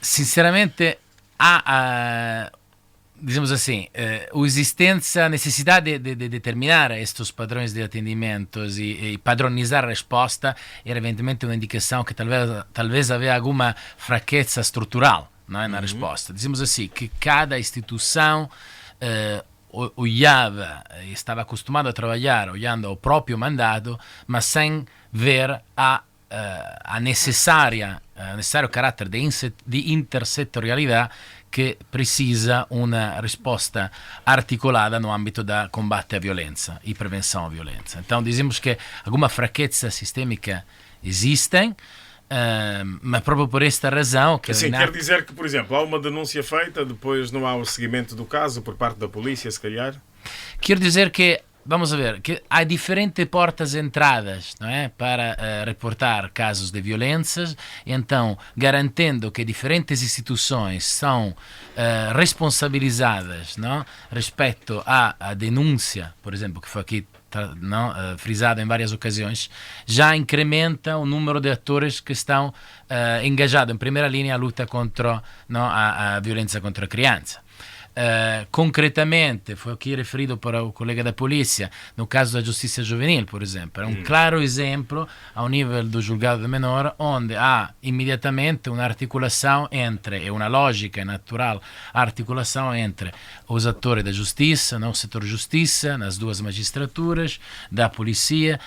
Sinceramente, há digamos assim, a necessidade de determinar estes padrões de atendimentos e padronizar a resposta era evidentemente uma indicação que talvez havia alguma fraqueza estrutural, não é, na resposta. Dizemos assim, que cada instituição olhava e estava acostumado a trabalhar olhando o próprio mandato, mas sem ver a necessário caráter de intersetorialidade que precisa uma resposta articulada no âmbito da combate à violência e prevenção à violência. Então dizemos que alguma fraqueza sistêmica existem, mas próprio por esta razão que quer dizer que, por exemplo, há uma denúncia feita, depois não há o seguimento do caso por parte da polícia, se calhar? Quer dizer que vamos a ver, que há diferentes portas de entradas, não é, para reportar casos de violências, então garantendo que diferentes instituições são responsabilizadas, não, respeito à denúncia, por exemplo, que foi aqui frisado em várias ocasiões, já incrementa o número de atores que estão engajados em primeira linha à luta contra a violência contra a criança. concretamente, foi aqui referido para o colega da polícia, no caso da justiça juvenil, por exemplo, é um claro exemplo ao nível do julgado de menor, onde há imediatamente uma articulação entre, é uma lógica natural articulação entre os atores da justiça, no setor justiça, nas duas magistraturas, da polícia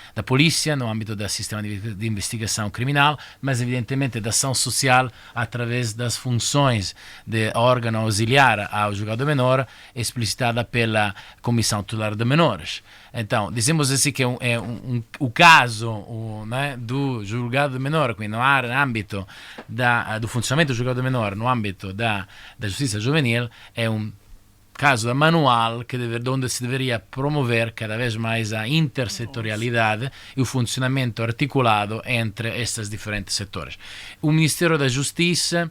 no âmbito do sistema de investigação criminal, mas evidentemente da ação social através das funções de órgão auxiliar ao julgado menor, explicitada pela Comissão Tutelar de Menores. Então, dizemos assim que o caso né, do julgado menor, quindi no âmbito do funcionamento do julgado menor, no âmbito da justiça juvenil, é um caso da manual onde se deveria promover cada vez mais a intersetorialidade e o funcionamento articulado entre estes diferentes setores. O Ministério da Justiça,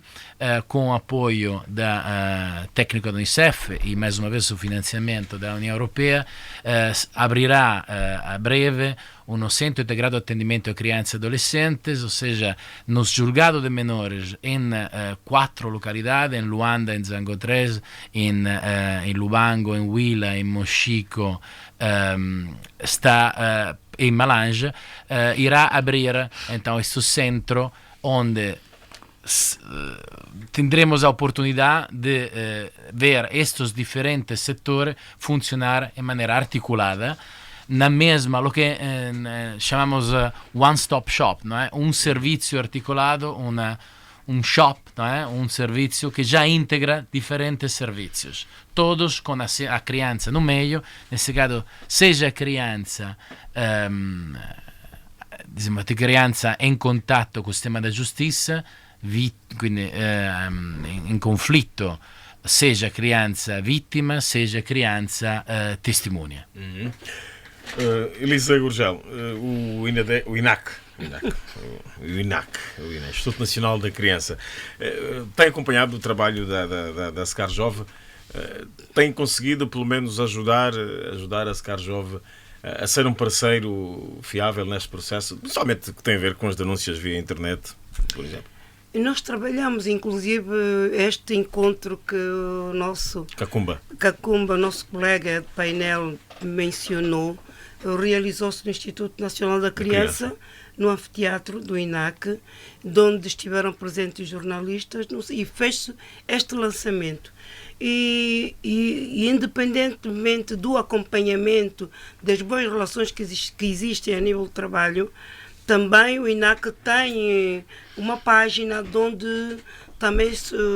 com o apoio da técnico do Unicef e mais uma vez o financiamento da União Europeia, abrirá a breve um centro integrado de atendimento a crianças e adolescentes, ou seja, nos julgados de menores em 4 localidades, em Luanda, em Zangotrez, em Lubango, em Huila, em Moxico, em Malange, irá abrir então este centro onde tendremos a oportunidade de ver estes diferentes setores funcionar de maneira articulada na mesma, lo que chamamos one-stop shop, não é? Um serviço articulado, um shop, não é? Um serviço que já integra diferentes serviços, todos com a criança no meio, nesse caso, seja a criança em contatto com o sistema da justiça, quindi in conflitto, seja criança vítima, seja criança testemunha. Elisa Gurgel, o INAC, Instituto Nacional da Criança, tem acompanhado o trabalho da Scarjov, tem conseguido pelo menos ajudar a Scarjov a ser um parceiro fiável neste processo, principalmente que tem a ver com as denúncias via internet, por exemplo? Nós trabalhamos, inclusive, este encontro que o nosso Cacumba, nosso colega de painel, mencionou, realizou-se no Instituto Nacional da Criança, no anfiteatro do INAC, onde estiveram presentes os jornalistas, e fez-se este lançamento. E independentemente do acompanhamento das boas relações que existem a nível de trabalho, também o INAC tem uma página onde também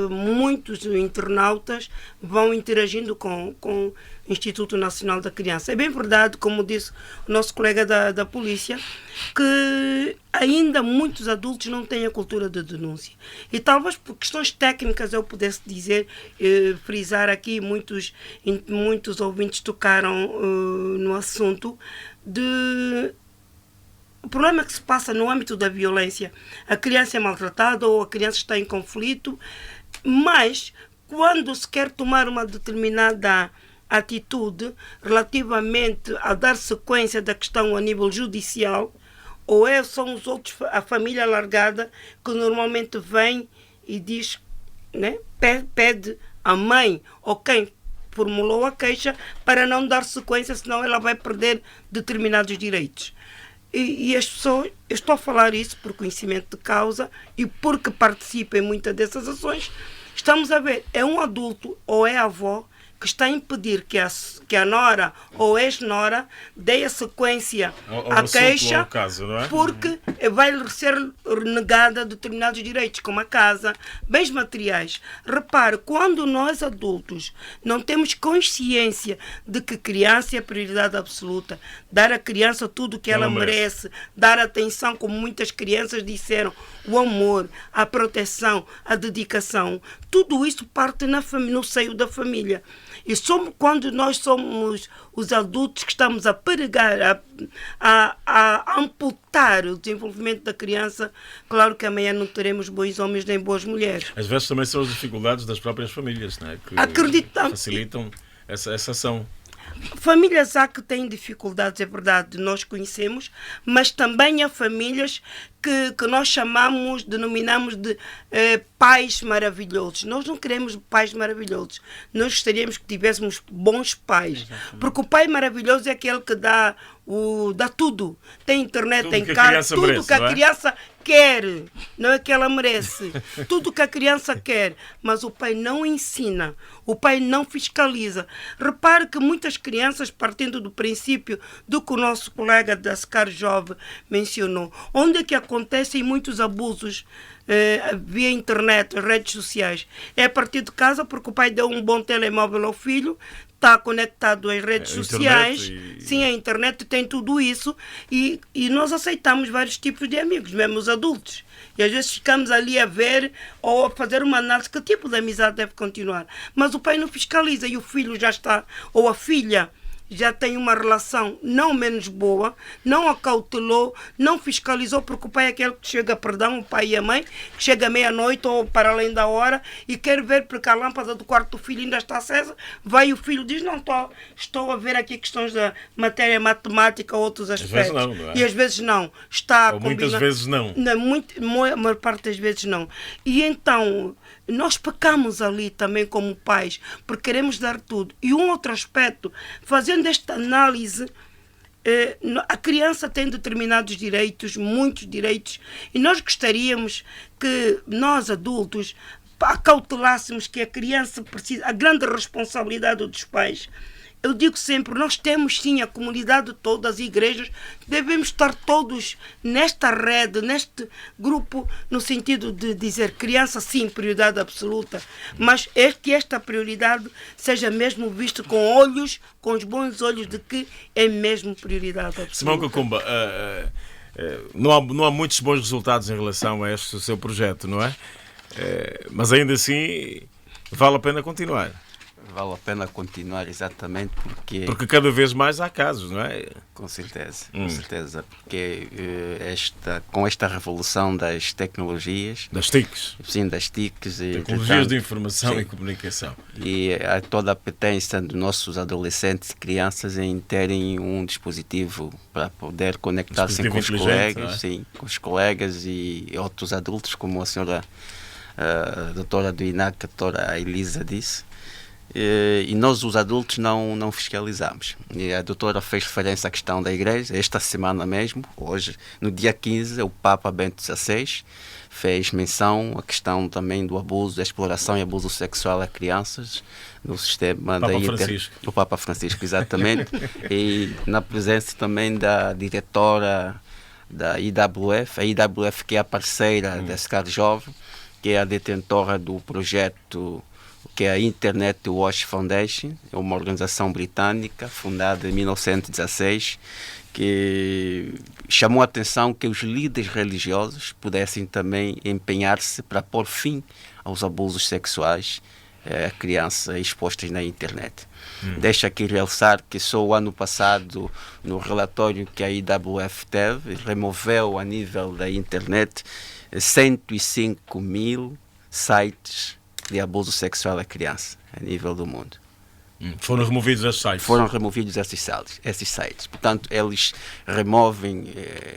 muitos internautas vão interagindo com o Instituto Nacional da Criança. É bem verdade, como disse o nosso colega da polícia, que ainda muitos adultos não têm a cultura de denúncia. E talvez por questões técnicas eu pudesse dizer, frisar aqui, muitos ouvintes tocaram no assunto o problema que se passa no âmbito da violência. A criança é maltratada ou a criança está em conflito, mas quando se quer tomar uma determinada atitude relativamente a dar sequência da questão a nível judicial, ou são os outros, a família alargada, que normalmente vem e diz, né, pede à mãe ou quem formulou a queixa para não dar sequência, senão ela vai perder determinados direitos. E as pessoas, eu estou a falar isso por conhecimento de causa e porque participo em muitas dessas ações, estamos a ver, é um adulto ou é a avó que está a impedir que a nora ou ex-nora dê a sequência à queixa, ao caso, não é? Porque vai ser renegada determinados direitos, como a casa, bens materiais. Repare, quando nós adultos não temos consciência de que criança é a prioridade absoluta, dar à criança tudo o que ela merece, dar atenção, como muitas crianças disseram, o amor, a proteção, a dedicação, tudo isso parte no seio da família. E quando nós somos os adultos que estamos a pregar, a amputar o desenvolvimento da criança, claro que amanhã não teremos bons homens nem boas mulheres. Às vezes também são as dificuldades das próprias famílias, não é? Que facilitam essa ação. Famílias há que têm dificuldades, é verdade, nós conhecemos, mas também há famílias que nós denominamos de pais maravilhosos. Nós não queremos pais maravilhosos, nós gostaríamos que tivéssemos bons pais. Exatamente. Porque o pai maravilhoso é aquele que dá tudo. Tem internet, tem casa, tudo que a criança quer, não é que ela merece. Tudo que a criança quer, mas o pai não ensina, o pai não fiscaliza. Repare que muitas crianças, partindo do princípio do que o nosso colega da SCAR Jovem mencionou, onde é que acontecem muitos abusos via internet, redes sociais? É a partir de casa, porque o pai deu um bom telemóvel ao filho, está conectado às redes sociais, sim, a internet tem tudo isso, e nós aceitamos vários tipos de amigos, mesmo os adultos. E às vezes ficamos ali a ver ou a fazer uma análise que tipo de amizade deve continuar. Mas o pai não fiscaliza e o filho já está, ou a filha já tem uma relação não menos boa, não acautelou, não fiscalizou, porque o pai é aquele que chega, o pai e a mãe, que chega meia-noite ou para além da hora e quer ver porque a lâmpada do quarto do filho ainda está acesa, vai e o filho diz, não, estou a ver aqui questões da matéria matemática ou outros aspectos. Às vezes não é? E às vezes não. Está ou muitas vezes não. A maior parte das vezes não. E então nós pecamos ali também como pais, porque queremos dar tudo. E um outro aspecto, fazendo esta análise, a criança tem determinados direitos, muitos direitos, e nós gostaríamos que nós adultos acautelássemos que a criança precisa, a grande responsabilidade dos pais. Eu digo sempre, nós temos sim a comunidade toda, as igrejas, devemos estar todos nesta rede, neste grupo, no sentido de dizer criança sim, prioridade absoluta, mas que esta prioridade seja mesmo vista com os bons olhos de que é mesmo prioridade absoluta. Simão Cacumba, não há muitos bons resultados em relação a este seu projeto, não é? Mas ainda assim vale a pena continuar. Vale a pena continuar, exatamente porque cada vez mais há casos, não é? Com certeza, porque com esta revolução das tecnologias, das TICs, sim, das TICs, tecnologias de informação, sim, e comunicação, e há toda a potência dos nossos adolescentes e crianças em terem um dispositivo para poder conectar-se com os colegas, sim, com os colegas e outros adultos, como a senhora a doutora do INAC, a doutora Elisa disse. E nós, os adultos, não fiscalizamos. E a doutora fez referência à questão da igreja. Esta semana mesmo, hoje, no dia 15, o Papa Bento XVI fez menção à questão também do abuso, da exploração e abuso sexual a crianças no sistema o Papa Francisco, exatamente. E na presença também da diretora da IWF, a IWF que é a parceira da SCAR Jovem, que é a detentora do projeto que é a Internet Watch Foundation, é uma organização britânica fundada em 1916, que chamou a atenção que os líderes religiosos pudessem também empenhar-se para pôr fim aos abusos sexuais a crianças expostas na internet. Deixa aqui realçar que só o ano passado, no relatório que a IWF teve, removeu a nível da internet 105 mil sites de abuso sexual a criança a nível do mundo. Foram removidos esses sites? Foram removidos esses sites. Portanto, eles removem,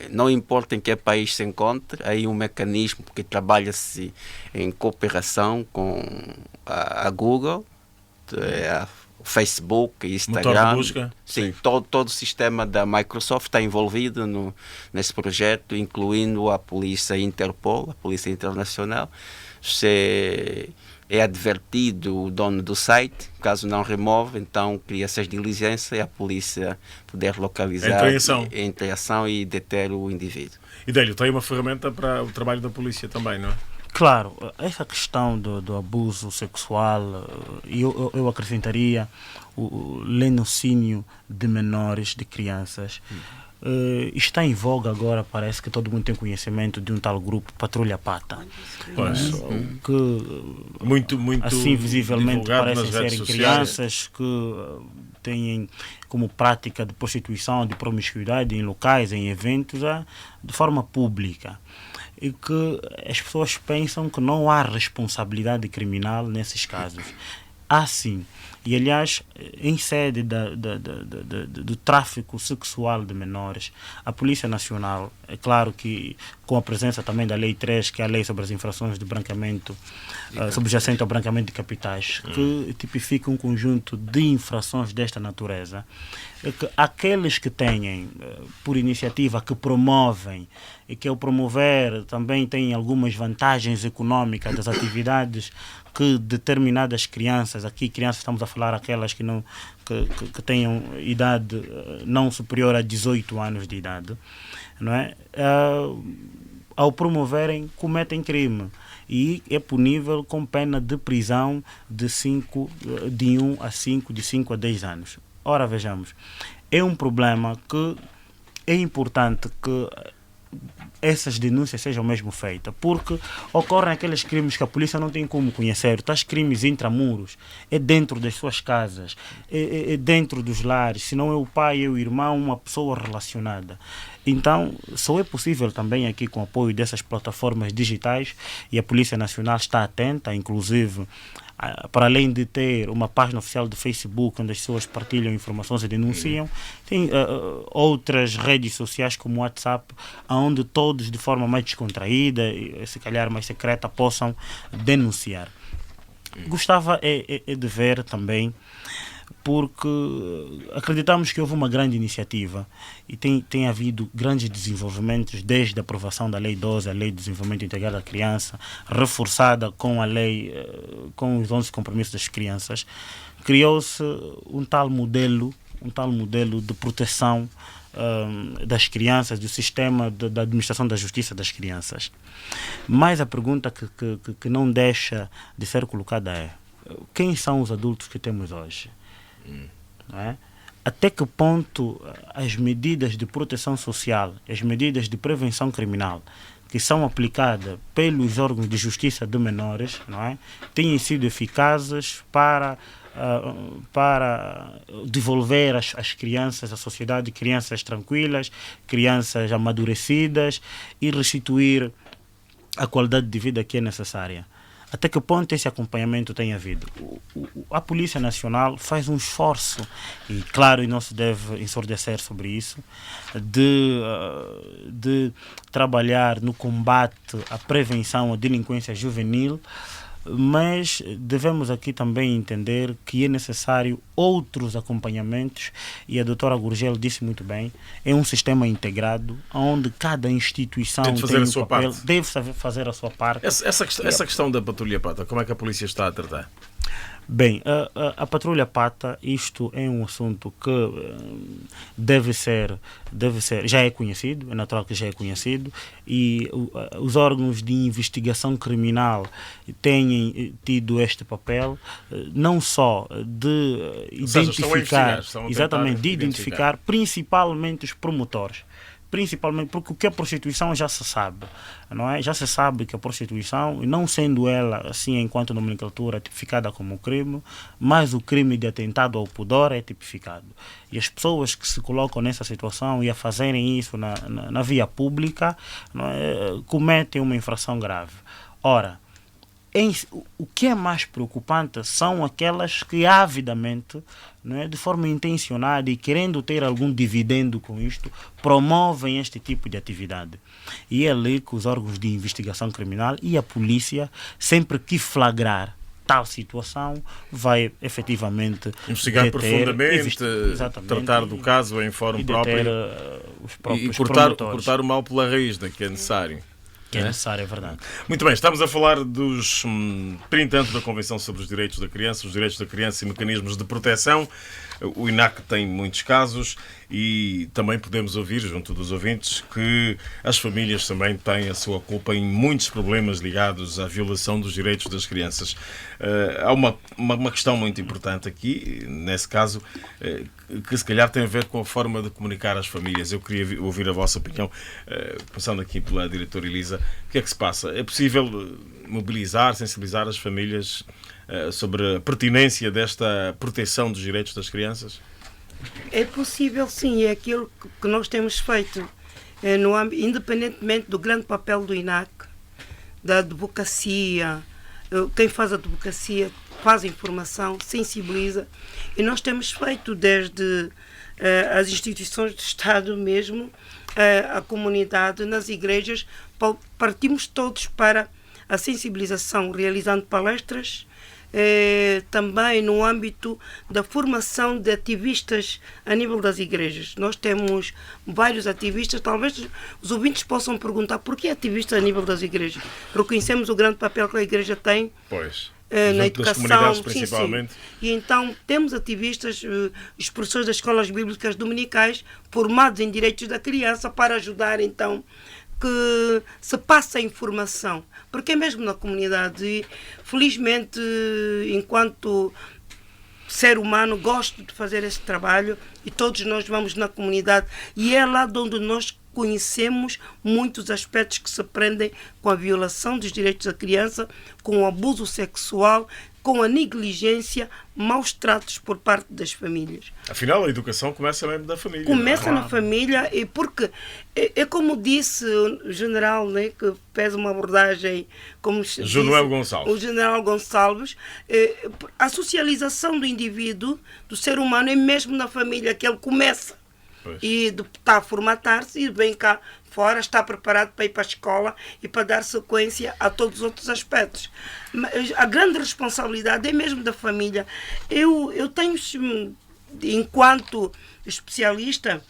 não importa em que país se encontre, aí um mecanismo que trabalha-se em cooperação com a Google, a Facebook, Instagram. Motor de busca? Sim, todo o sistema da Microsoft está envolvido nesse projeto, incluindo a polícia Interpol, a polícia internacional. Se é advertido o dono do site, caso não remove, então cria-se as diligências e a polícia poder localizar, entre ação e deter o indivíduo. E Délio, tem uma ferramenta para o trabalho da polícia também, não é? Claro, essa questão do abuso sexual, eu acrescentaria o lenocínio de menores, de crianças. Está em voga agora, parece que todo mundo tem conhecimento de um tal grupo, Patrulha Pata. Que muito assim visivelmente parecem serem sociais. Crianças que têm como prática de prostituição, de promiscuidade em locais, em eventos, de forma pública. E que as pessoas pensam que não há responsabilidade criminal nesses casos. Há sim. E, aliás, em sede do tráfico sexual de menores, a Polícia Nacional, é claro que com a presença também da Lei 3, que é a Lei sobre as infrações de branqueamento, subjacente ao branqueamento de capitais, que tipifica um conjunto de infrações desta natureza, é que aqueles que têm, por iniciativa, que promovem, e que ao promover também têm algumas vantagens econômicas das atividades que determinadas crianças, aqui crianças estamos a falar aquelas que tenham idade não superior a 18 anos de idade, não é? Ao promoverem, cometem crime e é punível com pena de prisão de 1 a 5, de 5 a 10 anos. Ora, vejamos, é um problema que é importante que essas denúncias sejam mesmo feitas, porque ocorrem aqueles crimes que a polícia não tem como conhecer, tais crimes intramuros, é dentro das suas casas, é dentro dos lares, se não é o pai, é o irmão, uma pessoa relacionada. Então, só é possível também aqui com o apoio dessas plataformas digitais, e a Polícia Nacional está atenta, inclusive, para além de ter uma página oficial de Facebook onde as pessoas partilham informações e denunciam, tem outras redes sociais como o WhatsApp, onde todos de forma mais descontraída e se calhar mais secreta possam denunciar. Gostava de ver também, porque acreditamos que houve uma grande iniciativa e tem havido grandes desenvolvimentos desde a aprovação da Lei 12, a Lei de Desenvolvimento Integral da Criança, reforçada com a lei, com os 11 compromissos das crianças. Criou-se um tal modelo de proteção das crianças, do sistema da administração da justiça das crianças. Mas a pergunta que não deixa de ser colocada é: quem são os adultos que temos hoje? Não é? Até que ponto as medidas de proteção social, as medidas de prevenção criminal que são aplicadas pelos órgãos de justiça de menores, não é, têm sido eficazes para devolver as crianças à sociedade, crianças tranquilas, crianças amadurecidas, e restituir a qualidade de vida que é necessária. Até que ponto esse acompanhamento tem havido? A Polícia Nacional faz um esforço, e claro, e não se deve ensurdecer sobre isso, de trabalhar no combate à prevenção à delinquência juvenil, mas devemos aqui também entender que é necessário outros acompanhamentos, e a doutora Gurgel disse muito bem, é um sistema integrado onde cada instituição deve fazer a sua parte. Essa questão da patrulha pata, como é que a polícia está a tratar? Bem, a patrulha pata, isto é um assunto que deve ser, já é conhecido, é natural que já é conhecido, e os órgãos de investigação criminal têm tido este papel, não só de identificar, identificar principalmente os promotores. Principalmente porque o que é prostituição já se sabe, não é? Já se sabe que a prostituição, não sendo ela assim enquanto nomenclatura tipificada como crime, mas o crime de atentado ao pudor é tipificado. E as pessoas que se colocam nessa situação e a fazerem isso na via pública, não é, cometem uma infração grave. Ora, o que é mais preocupante são aquelas que avidamente, não é, de forma intencionada e querendo ter algum dividendo com isto, promovem este tipo de atividade. E é ali que os órgãos de investigação criminal e a polícia, sempre que flagrar tal situação, vai efetivamente investigar profundamente, tratar do caso em fórum próprio e cortar o mal pela raiz, que é necessário. Que é necessário, é verdade. Muito bem, estamos a falar dos 30 anos da Convenção sobre os Direitos da Criança, os direitos da criança e mecanismos de proteção. O INAC tem muitos casos e também podemos ouvir, junto dos ouvintes, que as famílias também têm a sua culpa em muitos problemas ligados à violação dos direitos das crianças. Há uma questão muito importante aqui, nesse caso, que se calhar tem a ver com a forma de comunicar às famílias. Eu queria ouvir a vossa opinião, começando aqui pela diretora Elisa. O que é que se passa? É possível mobilizar, sensibilizar as famílias sobre a pertinência desta proteção dos direitos das crianças? É possível, sim. É aquilo que nós temos feito, independentemente do grande papel do INAC, da advocacia, quem faz advocacia faz informação, sensibiliza, e nós temos feito desde as instituições de Estado mesmo, a comunidade, nas igrejas, partimos todos para a sensibilização, realizando palestras, também no âmbito da formação de ativistas a nível das igrejas. Nós temos vários ativistas, talvez os ouvintes possam perguntar por que ativistas a nível das igrejas? Reconhecemos o grande papel que a igreja tem. Pois. Na educação, principalmente. Sim. E então temos ativistas, os professores das escolas bíblicas dominicais, formados em direitos da criança, para ajudar então que se passe a informação, porque é mesmo na comunidade. E, felizmente, enquanto ser humano, gosto de fazer esse trabalho, e todos nós vamos na comunidade, e é lá onde nós conhecemos muitos aspectos que se prendem com a violação dos direitos da criança, com o abuso sexual, com a negligência, maus tratos por parte das famílias. Afinal, a educação começa mesmo da família. Começa na família, e porque é como disse o general, né, que fez uma abordagem, como o general Gonçalves, a socialização do indivíduo, do ser humano, é mesmo na família que ele começa. E está a formatar-se e vem cá fora, está preparado para ir para a escola e para dar sequência a todos os outros aspectos. Mas a grande responsabilidade é mesmo da família. Eu tenho, enquanto especialista,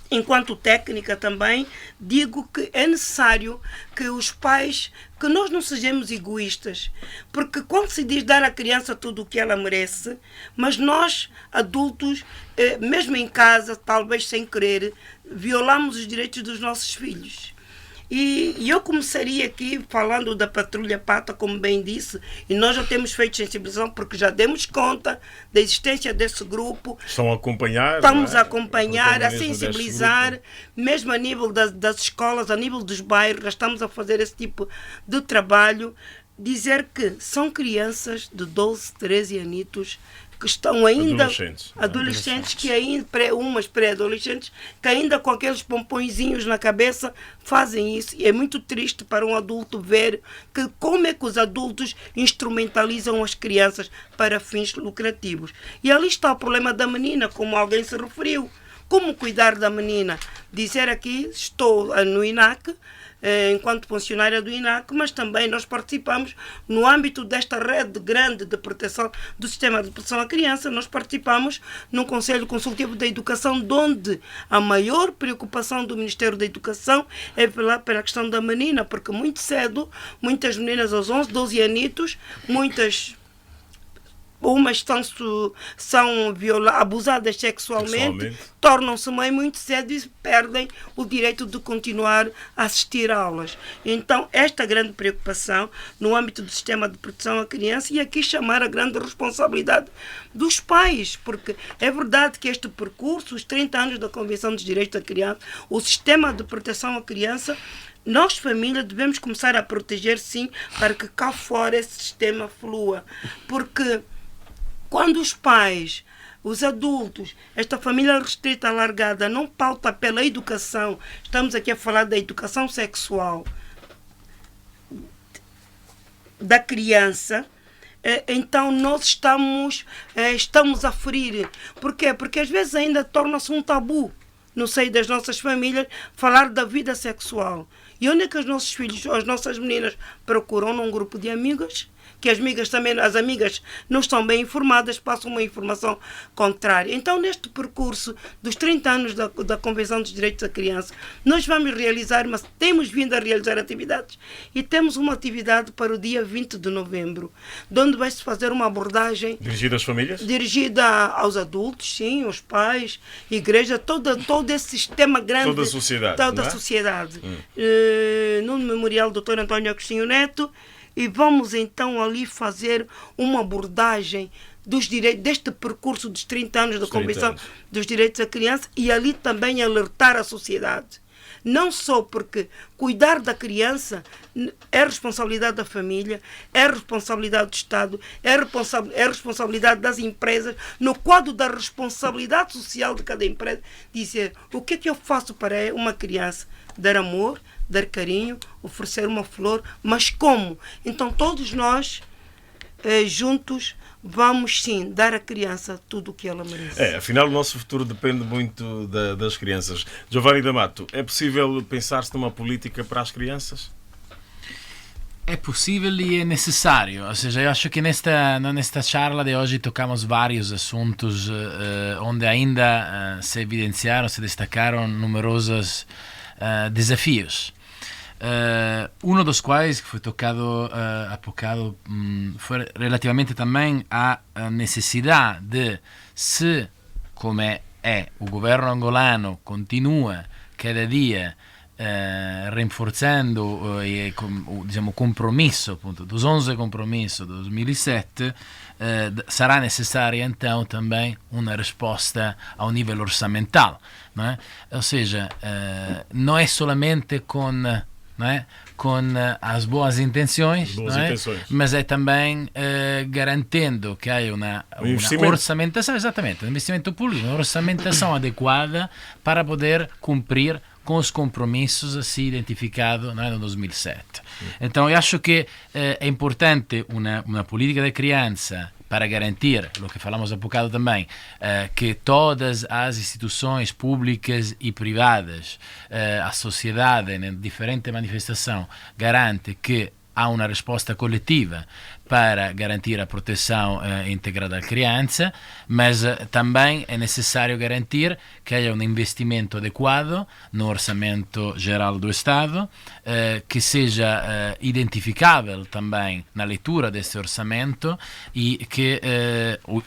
enquanto técnica também, digo que é necessário que os pais, que nós não sejamos egoístas, porque quando se diz dar à criança tudo o que ela merece, mas nós, adultos, mesmo em casa, talvez sem querer, violamos os direitos dos nossos filhos. E eu começaria aqui falando da Patrulha Pata, como bem disse, e nós já temos feito sensibilização, porque já demos conta da existência desse grupo. Estão a acompanhar? Estamos a acompanhar, a sensibilizar, mesmo a nível das escolas, a nível dos bairros, já estamos a fazer esse tipo de trabalho. Dizer que são crianças de 12, 13 anitos que estão ainda adolescentes que ainda umas pré-adolescentes que ainda com aqueles pompõezinhos na cabeça fazem isso, e é muito triste para um adulto ver que como é que os adultos instrumentalizam as crianças para fins lucrativos. E ali está o problema da menina, como alguém se referiu. Como cuidar da menina? Dizer aqui, estou no INAC, enquanto funcionária do INAC, mas também nós participamos no âmbito desta rede grande de proteção do sistema de proteção à criança. Nós participamos no Conselho Consultivo da Educação, onde a maior preocupação do Ministério da Educação é pela questão da menina, porque muito cedo, muitas meninas aos 11, 12 anitos, umas são abusadas sexualmente, tornam-se mãe muito cedo e perdem o direito de continuar a assistir a aulas. Então, esta grande preocupação no âmbito do sistema de proteção à criança, e aqui chamar a grande responsabilidade dos pais, porque é verdade que este percurso, os 30 anos da Convenção dos Direitos da Criança, o sistema de proteção à criança, nós, família, devemos começar a proteger, sim, para que cá fora esse sistema flua. Porque quando os pais, os adultos, esta família restrita, alargada, não pauta pela educação, estamos aqui a falar da educação sexual da criança, então nós estamos a ferir. Por quê? Porque às vezes ainda torna-se um tabu no seio das nossas famílias falar da vida sexual. E onde é que os nossos filhos, as nossas meninas procuram? Num grupo de amigas, que as amigas não estão bem informadas, passam uma informação contrária. Então, neste percurso dos 30 anos da Convenção dos Direitos da Criança, nós vamos realizar, mas temos vindo a realizar atividades, e temos uma atividade para o dia 20 de novembro, onde vai-se fazer uma abordagem... Dirigida às famílias? Dirigida aos adultos, sim, aos pais, igreja, todo esse sistema grande... Toda a sociedade. Toda a sociedade. No Memorial Dr. António Agostinho Neto, e vamos então ali fazer uma abordagem dos direitos, deste percurso dos 30 anos da Convenção dos Direitos da Criança, e ali também alertar a sociedade. Não só porque cuidar da criança é responsabilidade da família, é responsabilidade do Estado, é responsabilidade das empresas, no quadro da responsabilidade social de cada empresa, dizer o que é que eu faço para uma criança? Dar amor, dar carinho, oferecer uma flor, mas como? Então todos nós juntos vamos sim dar à criança tudo o que ela merece. Afinal o nosso futuro depende muito das crianças. Giovanni D'Amato, é possível pensar-se numa política para as crianças? É possível e é necessário. Ou seja, eu acho que nesta charla de hoje tocamos vários assuntos onde ainda se evidenciaram, se destacaram numerosos desafios. Uno dos quais que foi tocado há bocado foi relativamente também à necessidade de, se, como é o governo angolano continua cada dia rinforzando diciamo, compromesso appunto, dos 11 compromissos do 2007, sarà necessária então também uma resposta ao nível orçamental, não é? Ou seja, não é solamente com as boas intenções, mas é também garantendo que há uma orçamentação, exatamente, um investimento público, uma orçamentação adequada para poder cumprir com os compromissos assim identificados no 2007. Então eu acho que é importante uma política de criança para garantir, o que falamos há bocado também, que todas as instituições públicas e privadas, a sociedade, em diferente manifestação, garante que há uma resposta coletiva para garantir a proteção íntegra da criança, mas também é necessário garantir que haja um investimento adequado no orçamento geral do Estado, que seja identificável também na leitura desse orçamento e que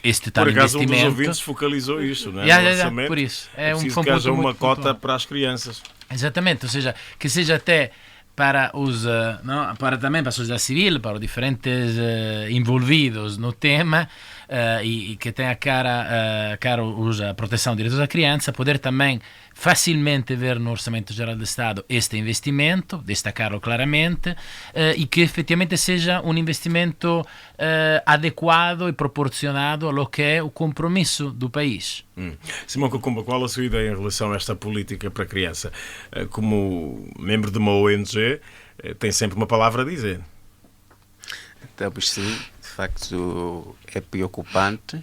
este tal investimento... Por acaso, um dos ouvintes focalizou isto, não é? No orçamento, por isso. É preciso que haja uma cota para as crianças. Exatamente, ou seja, que seja até para os também para a sociedade civil, para os diferentes envolvidos no tema e que tenha a proteção de direitos da criança, poder também facilmente ver no Orçamento Geral do Estado este investimento, destacá-lo claramente, e que efetivamente seja um investimento adequado e proporcionado ao que é o compromisso do país. Simão Cocumba, qual a sua ideia em relação a esta política para a criança? Como membro de uma ONG, tem sempre uma palavra a dizer. Então, sim, de facto é preocupante.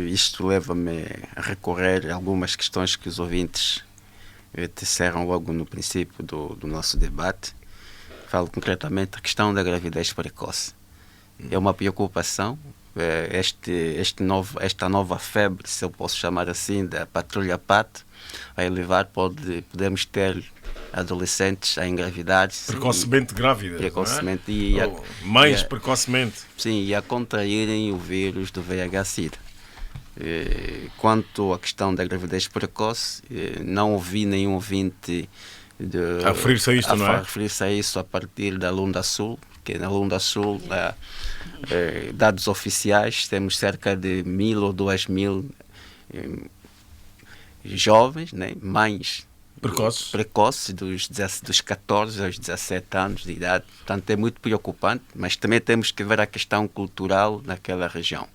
Isto leva-me a recorrer a algumas questões que os ouvintes disseram logo no princípio do nosso debate. Falo concretamente da questão da gravidez precoce. É uma preocupação. Esta nova febre, se eu posso chamar assim, da patrulha PAT, vai levar, podemos ter adolescentes a engravidar precocemente grávidas, precocemente, não é? Mães precocemente, sim, e a contraírem o vírus do VIH-Sida. Quanto à questão da gravidez precoce, não ouvi nenhum ouvinte a referir-se a isto, não é? Referir-se a isso a partir da Lunda Sul, que na Lunda Sul, dados oficiais, temos cerca de 1.000 ou 2.000 jovens, né, mães precoces dos 14 aos 17 anos de idade. Portanto, é muito preocupante, mas também temos que ver a questão cultural naquela região.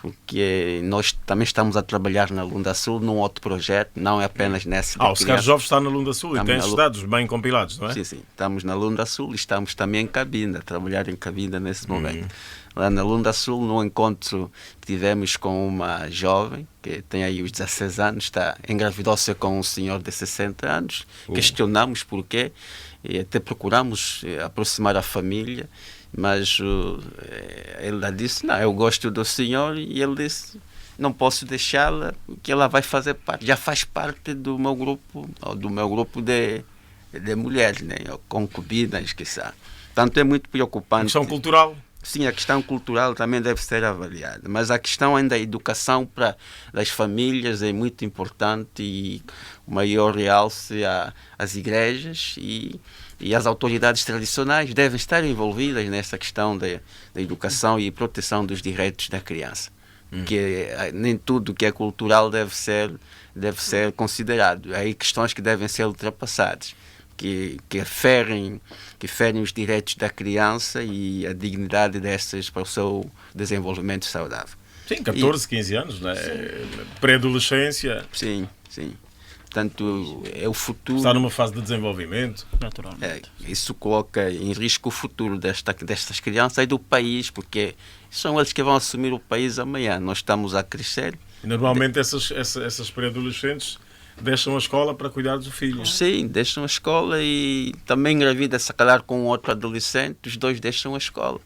Porque nós também estamos a trabalhar na Lunda Sul num outro projeto, não é apenas nesse. O Scarjov Jovem está na Lunda Sul e tem esses dados bem compilados, não é? Sim, estamos na Lunda Sul e estamos também em Cabinda, a trabalhar em Cabinda nesse momento. Lá na Lunda Sul, no encontro que tivemos com uma jovem, que tem aí os 16 anos, engravidou-se com um senhor de 60 anos, questionamos porquê, e até procuramos aproximar a família, mas ela disse, não, eu gosto do senhor, e ele disse, não posso deixá-la, porque ela vai fazer parte, já faz parte do meu grupo, ou do meu grupo de mulheres, né, concubinas, que sabe. Portanto, é muito preocupante. A questão cultural. Sim, a questão cultural também deve ser avaliada, mas a questão ainda da educação das famílias é muito importante, e o maior realce às igrejas e as autoridades tradicionais devem estar envolvidas nessa questão da educação e proteção dos direitos da criança. que nem tudo que é cultural deve ser considerado. Há aí questões que devem ser ultrapassadas, que ferem os direitos da criança e a dignidade dessas para o seu desenvolvimento saudável. Sim, 14, 15 anos, né? Pré-adolescência. Sim. Portanto, é o futuro. Está numa fase de desenvolvimento. Naturalmente. Isso coloca em risco o futuro destas crianças e do país, porque são eles que vão assumir o país amanhã. Nós estamos a crescer. E normalmente essas pré-adolescentes deixam a escola para cuidar do filho. Sim, deixam a escola e também engravida, se calhar, com outro adolescente, os dois deixam a escola.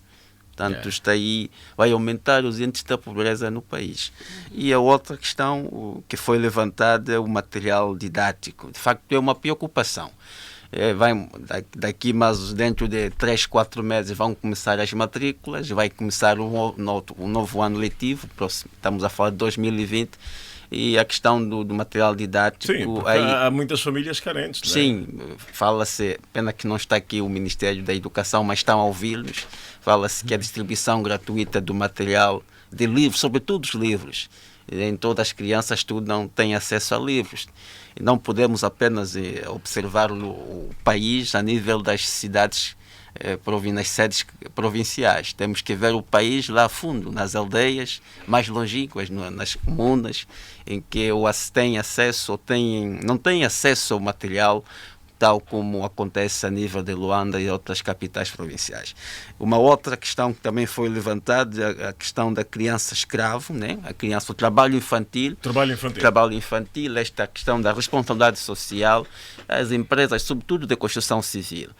Portanto, está aí, vai aumentar os índices da pobreza no país. E a outra questão que foi levantada é o material didático. De facto, é uma preocupação. Daqui mais dentro de 3, 4 meses vão começar as matrículas, vai começar um novo ano letivo, estamos a falar de 2020, e a questão do material didático... Sim, porque há muitas famílias carentes, não é? Sim, fala-se, pena que não está aqui o Ministério da Educação, mas estão a ouvir-nos, fala-se que a distribuição gratuita do material de livros, sobretudo os livros, em todas as crianças estudam, têm acesso a livros. E não podemos apenas observar o país a nível das cidades, nas sedes provinciais. Temos que ver o país lá a fundo, nas aldeias mais longínquas, nas comunas, em que têm acesso ou não têm acesso ao material, tal como acontece a nível de Luanda e outras capitais provinciais. Uma outra questão que também foi levantada é a questão da criança escravo, né? O trabalho infantil. Trabalho infantil, esta questão da responsabilidade social, as empresas, sobretudo de construção civil.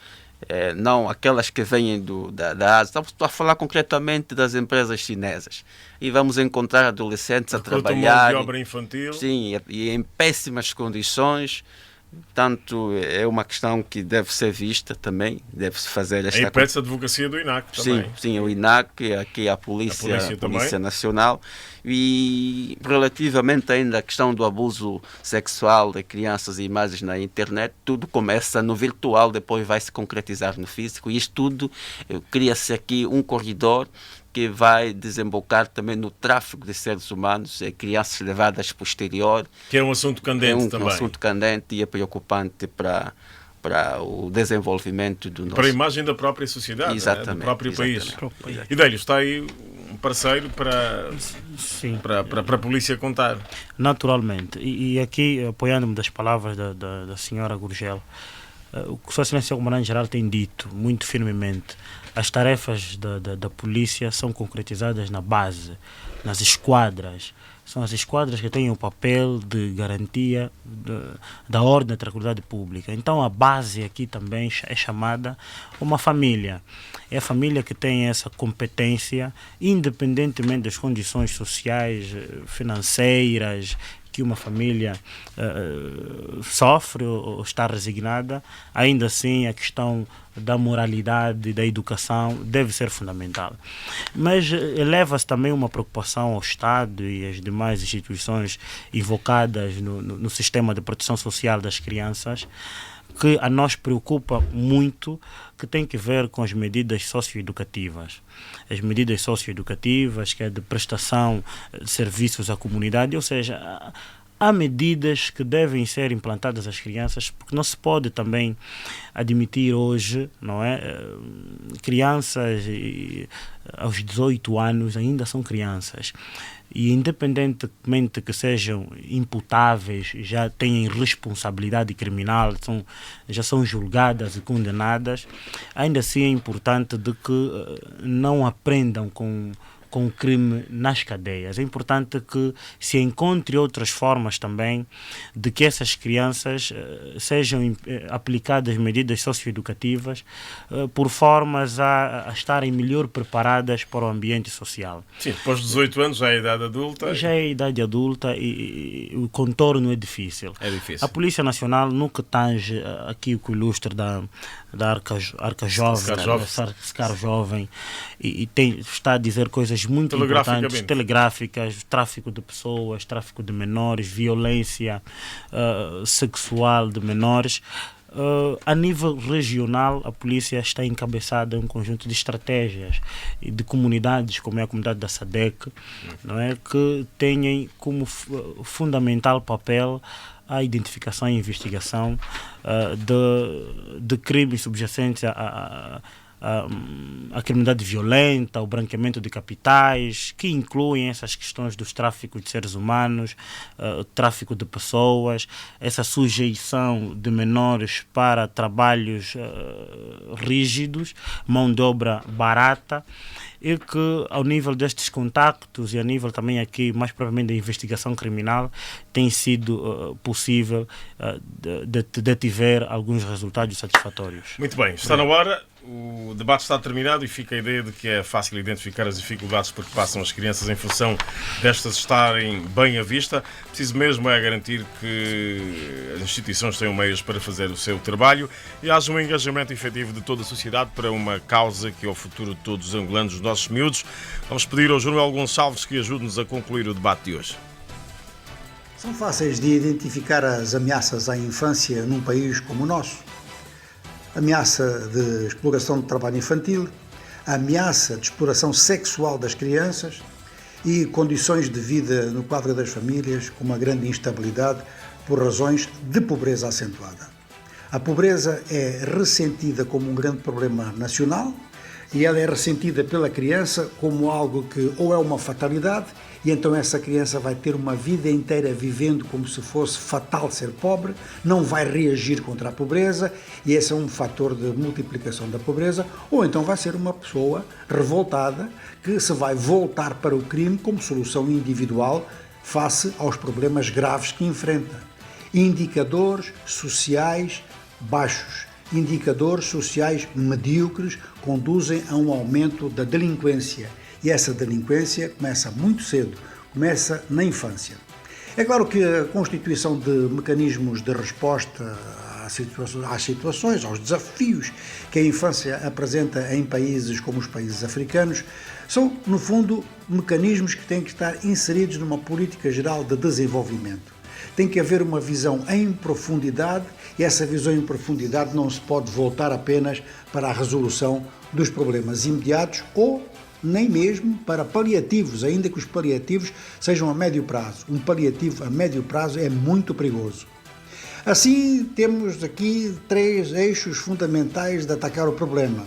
Não aquelas que vêm da Ásia. Estou a falar concretamente das empresas chinesas. E vamos encontrar adolescentes a trabalhar. De obra infantil. Sim, e em péssimas condições. Portanto, é uma questão que deve ser vista também, deve-se fazer esta... Aí pede-se a advocacia do INAC também. Sim, o INAC, aqui a Polícia Nacional, e relativamente ainda à questão do abuso sexual de crianças e imagens na internet, tudo começa no virtual, depois vai se concretizar no físico, e isto tudo cria-se aqui um corredor que vai desembocar também no tráfico de seres humanos, crianças levadas para o exterior. Que é um assunto candente também. É um assunto candente e é preocupante para o desenvolvimento do nosso... Para a imagem da própria sociedade, exatamente, né? Do próprio país. Exatamente. E Délio, está aí um parceiro para a polícia contar. Naturalmente. E aqui, apoiando-me das palavras da senhora Gurgel, o que o Sua Excelência o Comandante-Geral tem dito muito firmemente, as tarefas da polícia são concretizadas na base, nas esquadras. São as esquadras que têm o papel de garantia da ordem e da tranquilidade pública. Então a base aqui também é chamada uma família. É a família que tem essa competência, independentemente das condições sociais, financeiras, que uma família sofre ou está resignada, ainda assim a questão da moralidade, da educação deve ser fundamental. Mas eleva-se também uma preocupação ao Estado e às demais instituições invocadas no sistema de proteção social das crianças, que a nós preocupa muito, que tem que ver com as medidas socioeducativas. As medidas socioeducativas, que é de prestação de serviços à comunidade, ou seja, há medidas que devem ser implantadas às crianças, porque não se pode também admitir hoje, não é? Crianças aos 18 anos ainda são crianças. E independentemente que sejam imputáveis, já têm responsabilidade criminal, já são julgadas e condenadas, ainda assim é importante de que não aprendam com o crime nas cadeias. É importante que se encontre outras formas também de que essas crianças sejam aplicadas medidas socioeducativas por formas a estarem melhor preparadas para o ambiente social. Sim, depois dos 18 anos já é a idade adulta. Já é a idade adulta e o contorno é difícil. É difícil. A Polícia Nacional nunca tange aqui o que ilustra da Arca Jovem, Scar Jovem, e está a dizer coisas muito importantes, telegráficas, tráfico de pessoas, tráfico de menores, violência sexual de menores. A nível regional, a polícia está encabeçada em um conjunto de estratégias e de comunidades, como é a comunidade da SADC, não é, que têm como fundamental papel a identificação e investigação de crimes subjacentes a criminalidade violenta, o branqueamento de capitais, que incluem essas questões dos tráficos de seres humanos, tráfico de pessoas, essa sujeição de menores para trabalhos rígidos, mão de obra barata, e que ao nível destes contactos e a nível também aqui mais propriamente da investigação criminal tem sido possível detiver alguns resultados satisfatórios. Muito bem, está na hora. O debate está terminado e fica a ideia de que é fácil identificar as dificuldades por que passam as crianças em função destas estarem bem à vista. Preciso mesmo é garantir que as instituições tenham meios para fazer o seu trabalho e haja um engajamento efetivo de toda a sociedade para uma causa que é o futuro de todos os angolanos, os nossos miúdos. Vamos pedir ao João Gonçalves que ajude-nos a concluir o debate de hoje. São fáceis de identificar as ameaças à infância num país como o nosso. Ameaça de exploração de trabalho infantil, ameaça de exploração sexual das crianças e condições de vida no quadro das famílias com uma grande instabilidade por razões de pobreza acentuada. A pobreza é ressentida como um grande problema nacional e ela é ressentida pela criança como algo que ou é uma fatalidade e então essa criança vai ter uma vida inteira vivendo como se fosse fatal ser pobre, não vai reagir contra a pobreza e esse é um fator de multiplicação da pobreza, ou então vai ser uma pessoa revoltada que se vai voltar para o crime como solução individual face aos problemas graves que enfrenta. Indicadores sociais baixos, indicadores sociais medíocres conduzem a um aumento da delinquência. E essa delinquência começa muito cedo, começa na infância. É claro que a constituição de mecanismos de resposta às situações, aos desafios que a infância apresenta em países como os países africanos, são, no fundo, mecanismos que têm que estar inseridos numa política geral de desenvolvimento. Tem que haver uma visão em profundidade e essa visão em profundidade não se pode voltar apenas para a resolução dos problemas imediatos ou nem mesmo para paliativos, ainda que os paliativos sejam a médio prazo. Um paliativo a médio prazo é muito perigoso. Assim, temos aqui 3 eixos fundamentais de atacar o problema.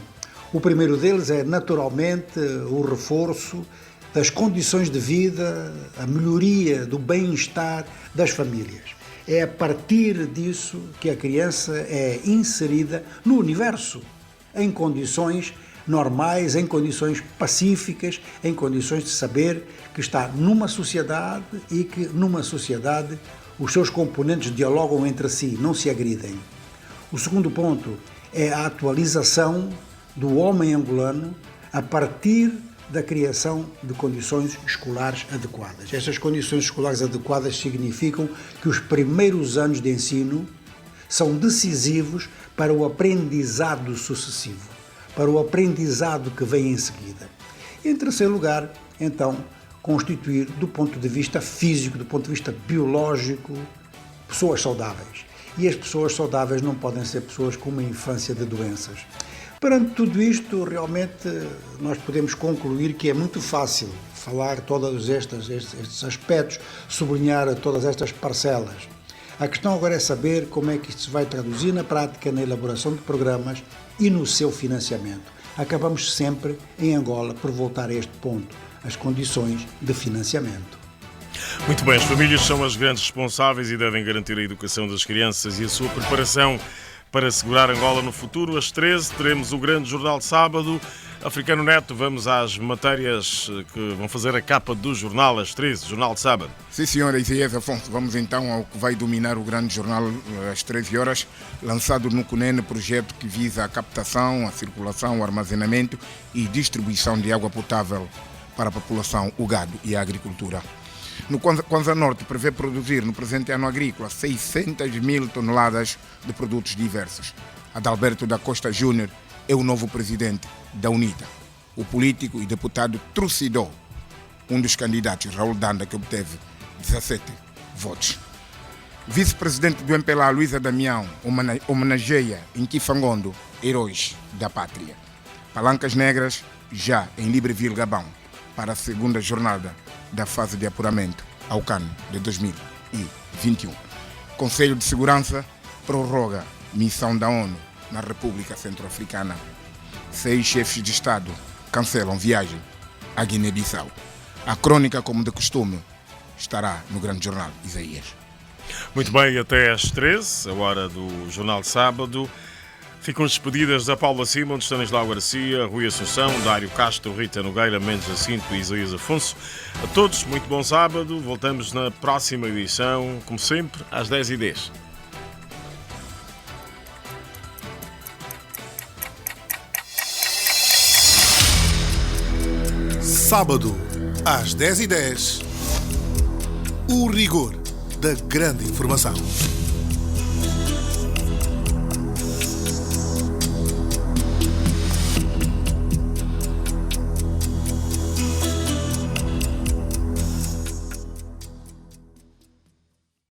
O primeiro deles é, naturalmente, o reforço das condições de vida, a melhoria do bem-estar das famílias. É a partir disso que a criança é inserida no universo, em condições normais, em condições pacíficas, em condições de saber que está numa sociedade e que numa sociedade os seus componentes dialogam entre si, não se agridem. O segundo ponto é a atualização do homem angolano a partir da criação de condições escolares adequadas. Estas condições escolares adequadas significam que os primeiros anos de ensino são decisivos para o aprendizado sucessivo, para o aprendizado que vem em seguida. E, em terceiro lugar, então, constituir, do ponto de vista físico, do ponto de vista biológico, pessoas saudáveis. E as pessoas saudáveis não podem ser pessoas com uma infância de doenças. Perante tudo isto, realmente, nós podemos concluir que é muito fácil falar todos estes aspectos, sublinhar todas estas parcelas. A questão agora é saber como é que isto se vai traduzir na prática, na elaboração de programas e no seu financiamento. Acabamos sempre, em Angola, por voltar a este ponto, as condições de financiamento. Muito bem, as famílias são as grandes responsáveis e devem garantir a educação das crianças e a sua preparação para assegurar Angola no futuro. Às 13 teremos o grande jornal de sábado. Africano Neto, vamos às matérias que vão fazer a capa do jornal às 13, jornal de sábado. Sim, senhora Isaías Afonso, vamos então ao que vai dominar o grande jornal às 13 horas, lançado no CUNEN, projeto que visa a captação, a circulação, o armazenamento e distribuição de água potável para a população, o gado e a agricultura. No Kwanza Norte prevê produzir no presente ano agrícola 600 mil toneladas de produtos diversos. Adalberto da Costa Júnior é o novo presidente da UNITA. O político e deputado trucidou um dos candidatos, Raul Danda, que obteve 17 votos. Vice-presidente do MPLA, Luísa Damião, homenageia em Kifangondo heróis da pátria. Palancas Negras já em Libreville, Gabão, para a segunda jornada da fase de apuramento ao CAN de 2021. Conselho de Segurança prorroga missão da ONU na República Centro-Africana. 6 chefes de Estado cancelam viagem à Guiné-Bissau. A crônica, como de costume, estará no Grande Jornal Isaías. Muito bem, até às 13, a hora do Jornal de Sábado. Ficam despedidas da Paula Simões, Stanislau Garcia, Rui Assunção, Dário Castro, Rita Nogueira, Mendes Jacinto e Isaías Afonso. A todos, muito bom sábado. Voltamos na próxima edição, como sempre, às 10h10. Sábado, às 10h10, o rigor da grande informação.